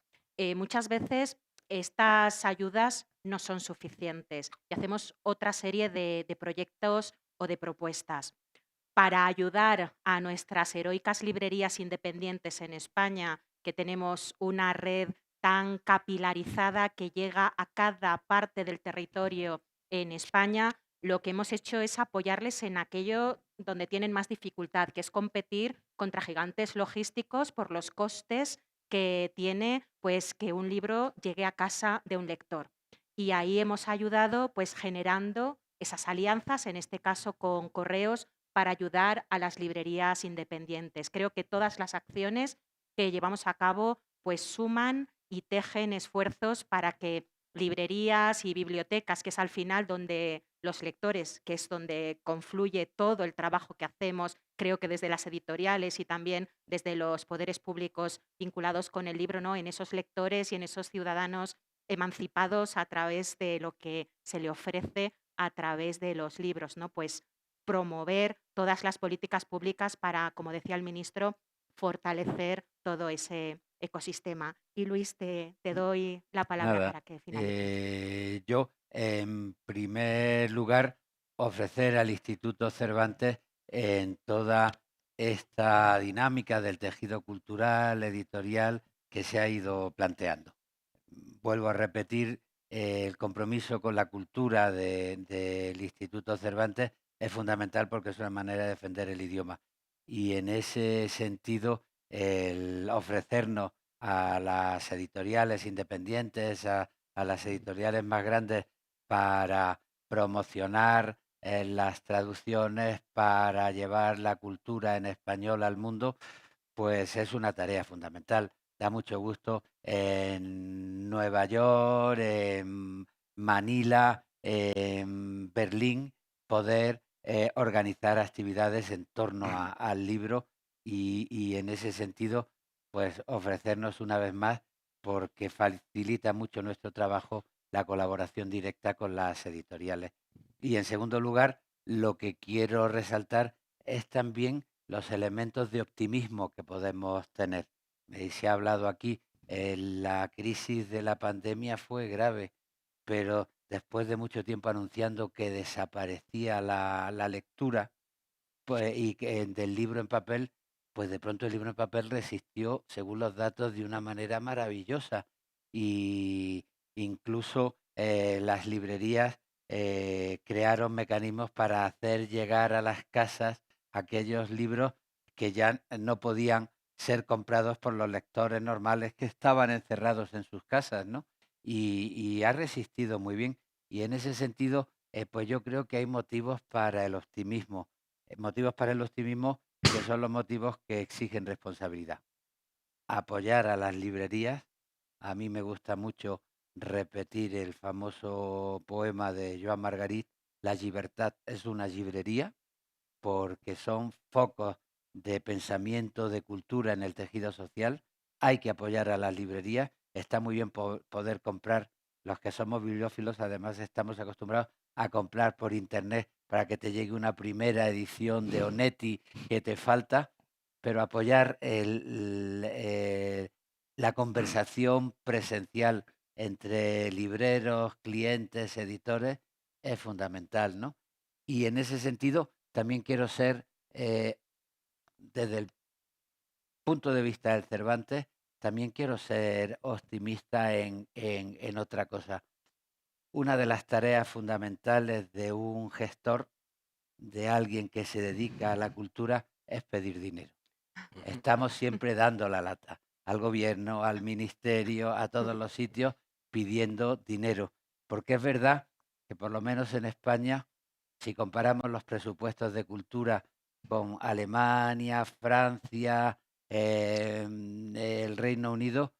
Speaker 1: Muchas veces estas ayudas no son suficientes y hacemos otra serie de proyectos o de propuestas. Para ayudar a nuestras heroicas librerías independientes en España, que tenemos una red tan capilarizada que llega a cada parte del territorio en España, lo que hemos hecho es apoyarles en aquello donde tienen más dificultad, que es competir contra gigantes logísticos por los costes que tiene, pues, que un libro llegue a casa de un lector. Y ahí hemos ayudado, pues, generando esas alianzas, en este caso con Correos, para ayudar a las librerías independientes. Creo que todas las acciones que llevamos a cabo, pues, suman y tejen esfuerzos para que librerías y bibliotecas, que es al final donde los lectores, que es donde confluye todo el trabajo que hacemos, creo que desde las editoriales y también desde los poderes públicos vinculados con el libro, ¿no?, en esos lectores y en esos ciudadanos emancipados a través de lo que se le ofrece a través de los libros, ¿no? Pues promover todas las políticas públicas para, como decía el ministro, fortalecer todo ese ecosistema. Y Luis, te doy la palabra
Speaker 3: Nada,
Speaker 1: para que finalices.
Speaker 3: yo, en primer lugar, ofrecer al Instituto Cervantes en toda esta dinámica del tejido cultural, editorial, que se ha ido planteando. Vuelvo a repetir, el compromiso con la cultura del Instituto Cervantes es fundamental porque es una manera de defender el idioma. Y en ese sentido, el ofrecernos a las editoriales independientes, a las editoriales más grandes para promocionar las traducciones, para llevar la cultura en español al mundo, pues es una tarea fundamental. Da mucho gusto en Nueva York, en Manila, en Berlín, poder organizar actividades en torno al libro y en ese sentido, pues ofrecernos una vez más, porque facilita mucho nuestro trabajo la colaboración directa con las editoriales. Y en segundo lugar, lo que quiero resaltar es también los elementos de optimismo que podemos tener. Se ha hablado aquí, la crisis de la pandemia fue grave, pero después de mucho tiempo anunciando que desaparecía la lectura, pues, y que del libro en papel, pues de pronto el libro en papel resistió, según los datos, de una manera maravillosa. Y incluso las librerías crearon mecanismos para hacer llegar a las casas aquellos libros que ya no podían ser comprados por los lectores normales que estaban encerrados en sus casas, ¿no? Y ha resistido muy bien. Y en ese sentido, pues yo creo que hay motivos para el optimismo que son los motivos que exigen responsabilidad. Apoyar a las librerías A mí me gusta mucho repetir el famoso poema de Joan Margarit, La llibertat es una llibrería, porque son focos de pensamiento, de cultura en el tejido social. Hay que apoyar a las librerías. Está muy bien poder comprar. Los que somos bibliófilos, además, estamos acostumbrados a comprar por internet para que te llegue una primera edición de Onetti que te falta, pero apoyar la conversación presencial entre libreros, clientes, editores es fundamental, ¿no? Y en ese sentido, también quiero ser, desde el punto de vista del Cervantes, también quiero ser optimista en otra cosa. Una de las tareas fundamentales de un gestor, de alguien que se dedica a la cultura, es pedir dinero. Estamos siempre dando la lata al gobierno, al ministerio, a todos los sitios, pidiendo dinero. Porque es verdad que por lo menos en España, si comparamos los presupuestos de cultura con Alemania, Francia, el Reino Unido,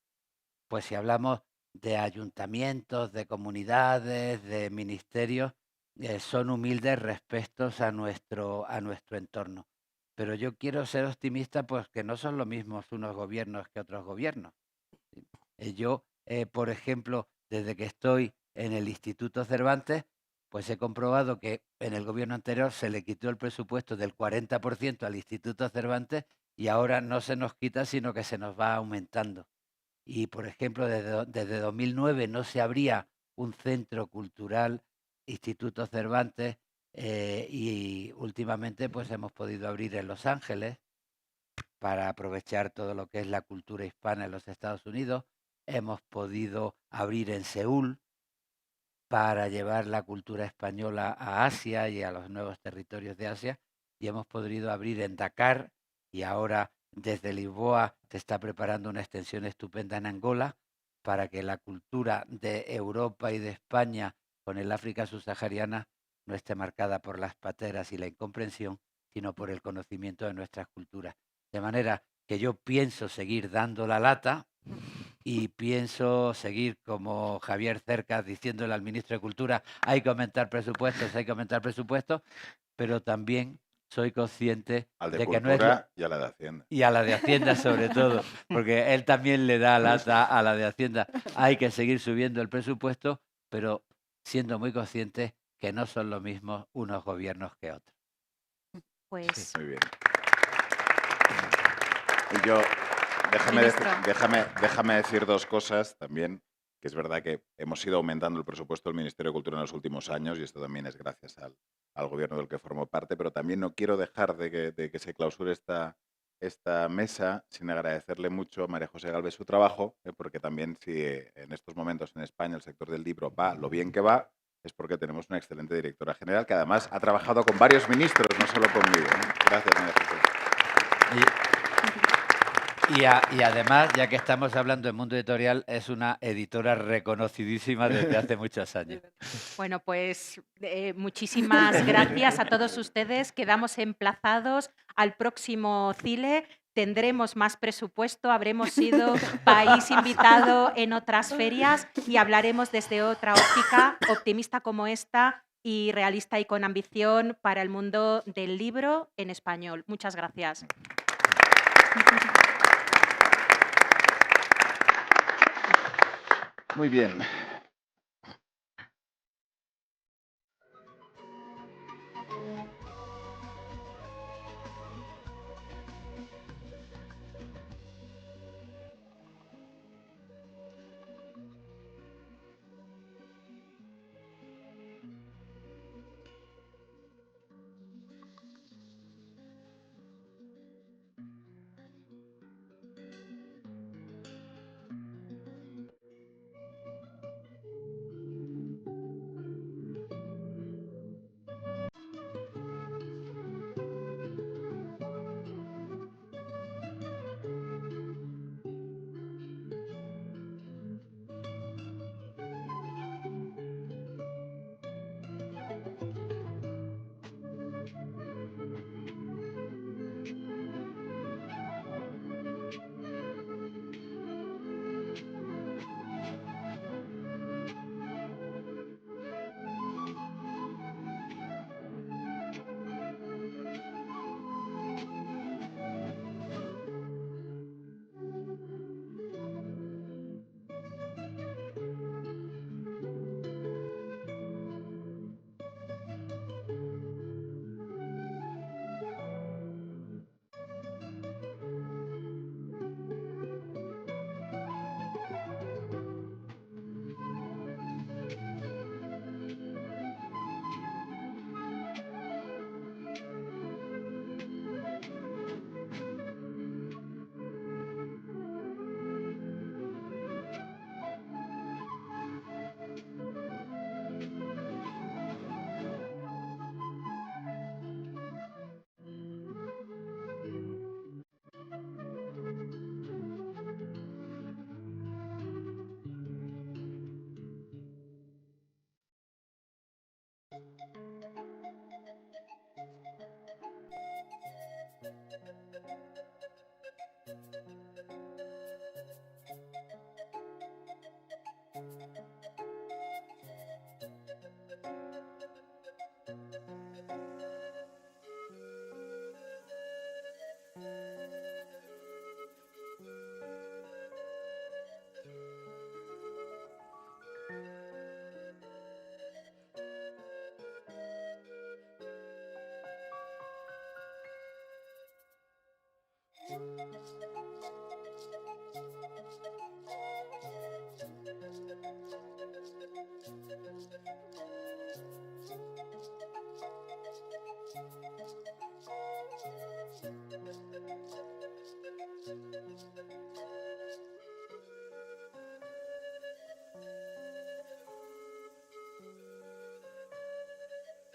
Speaker 3: pues si hablamos de ayuntamientos, de comunidades, de ministerios, son humildes respecto a nuestro entorno. Pero yo quiero ser optimista, pues que no son lo mismos unos gobiernos que otros gobiernos. Yo, por ejemplo, desde que estoy en el Instituto Cervantes, pues he comprobado que en el gobierno anterior se le quitó el presupuesto del 40% al Instituto Cervantes y ahora no se nos quita, sino que se nos va aumentando. Y, por ejemplo, desde 2009 no se abría un centro cultural, Instituto Cervantes, y últimamente pues hemos podido abrir en Los Ángeles para aprovechar todo lo que es la cultura hispana en los Estados Unidos. Hemos podido abrir en Seúl para llevar la cultura española a Asia y a los nuevos territorios de Asia. Y hemos podido abrir en Dakar y ahora desde Lisboa se está preparando una extensión estupenda en Angola para que la cultura de Europa y de España con el África subsahariana no esté marcada por las pateras y la incomprensión, sino por el conocimiento de nuestras culturas. De manera que yo pienso seguir dando la lata y pienso seguir como Javier Cercas diciéndole al ministro de Cultura, hay que aumentar presupuestos, pero también soy consciente
Speaker 2: Al de
Speaker 3: de que no es...
Speaker 2: Cultura y a la de Hacienda.
Speaker 3: Y a la de Hacienda sobre todo, porque él también le da lata a la de Hacienda. Hay que seguir subiendo el presupuesto, pero siendo muy conscientes que no son lo mismo unos gobiernos que otros.
Speaker 1: Pues,
Speaker 2: Muy bien. Y yo,
Speaker 1: Ministro.
Speaker 2: déjame decir dos cosas también, que es verdad que hemos ido aumentando el presupuesto del Ministerio de Cultura en los últimos años y esto también es gracias al gobierno del que formo parte, pero también no quiero dejar de que se clausure esta mesa sin agradecerle mucho a María José Galvez su trabajo, porque también si en estos momentos en España el sector del libro va lo bien que va, es porque tenemos una excelente directora general que además ha trabajado con varios ministros, no solo conmigo. Gracias, María José.
Speaker 3: Y además, ya que estamos hablando del mundo editorial, es una editora reconocidísima desde hace muchos años.
Speaker 1: Bueno, pues muchísimas gracias a todos ustedes. Quedamos emplazados al próximo CILE. Tendremos más presupuesto, habremos sido país invitado en otras ferias y hablaremos desde otra óptica optimista como esta y realista y con ambición para el mundo del libro en español. Muchas gracias.
Speaker 2: Muy bien.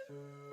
Speaker 9: Thank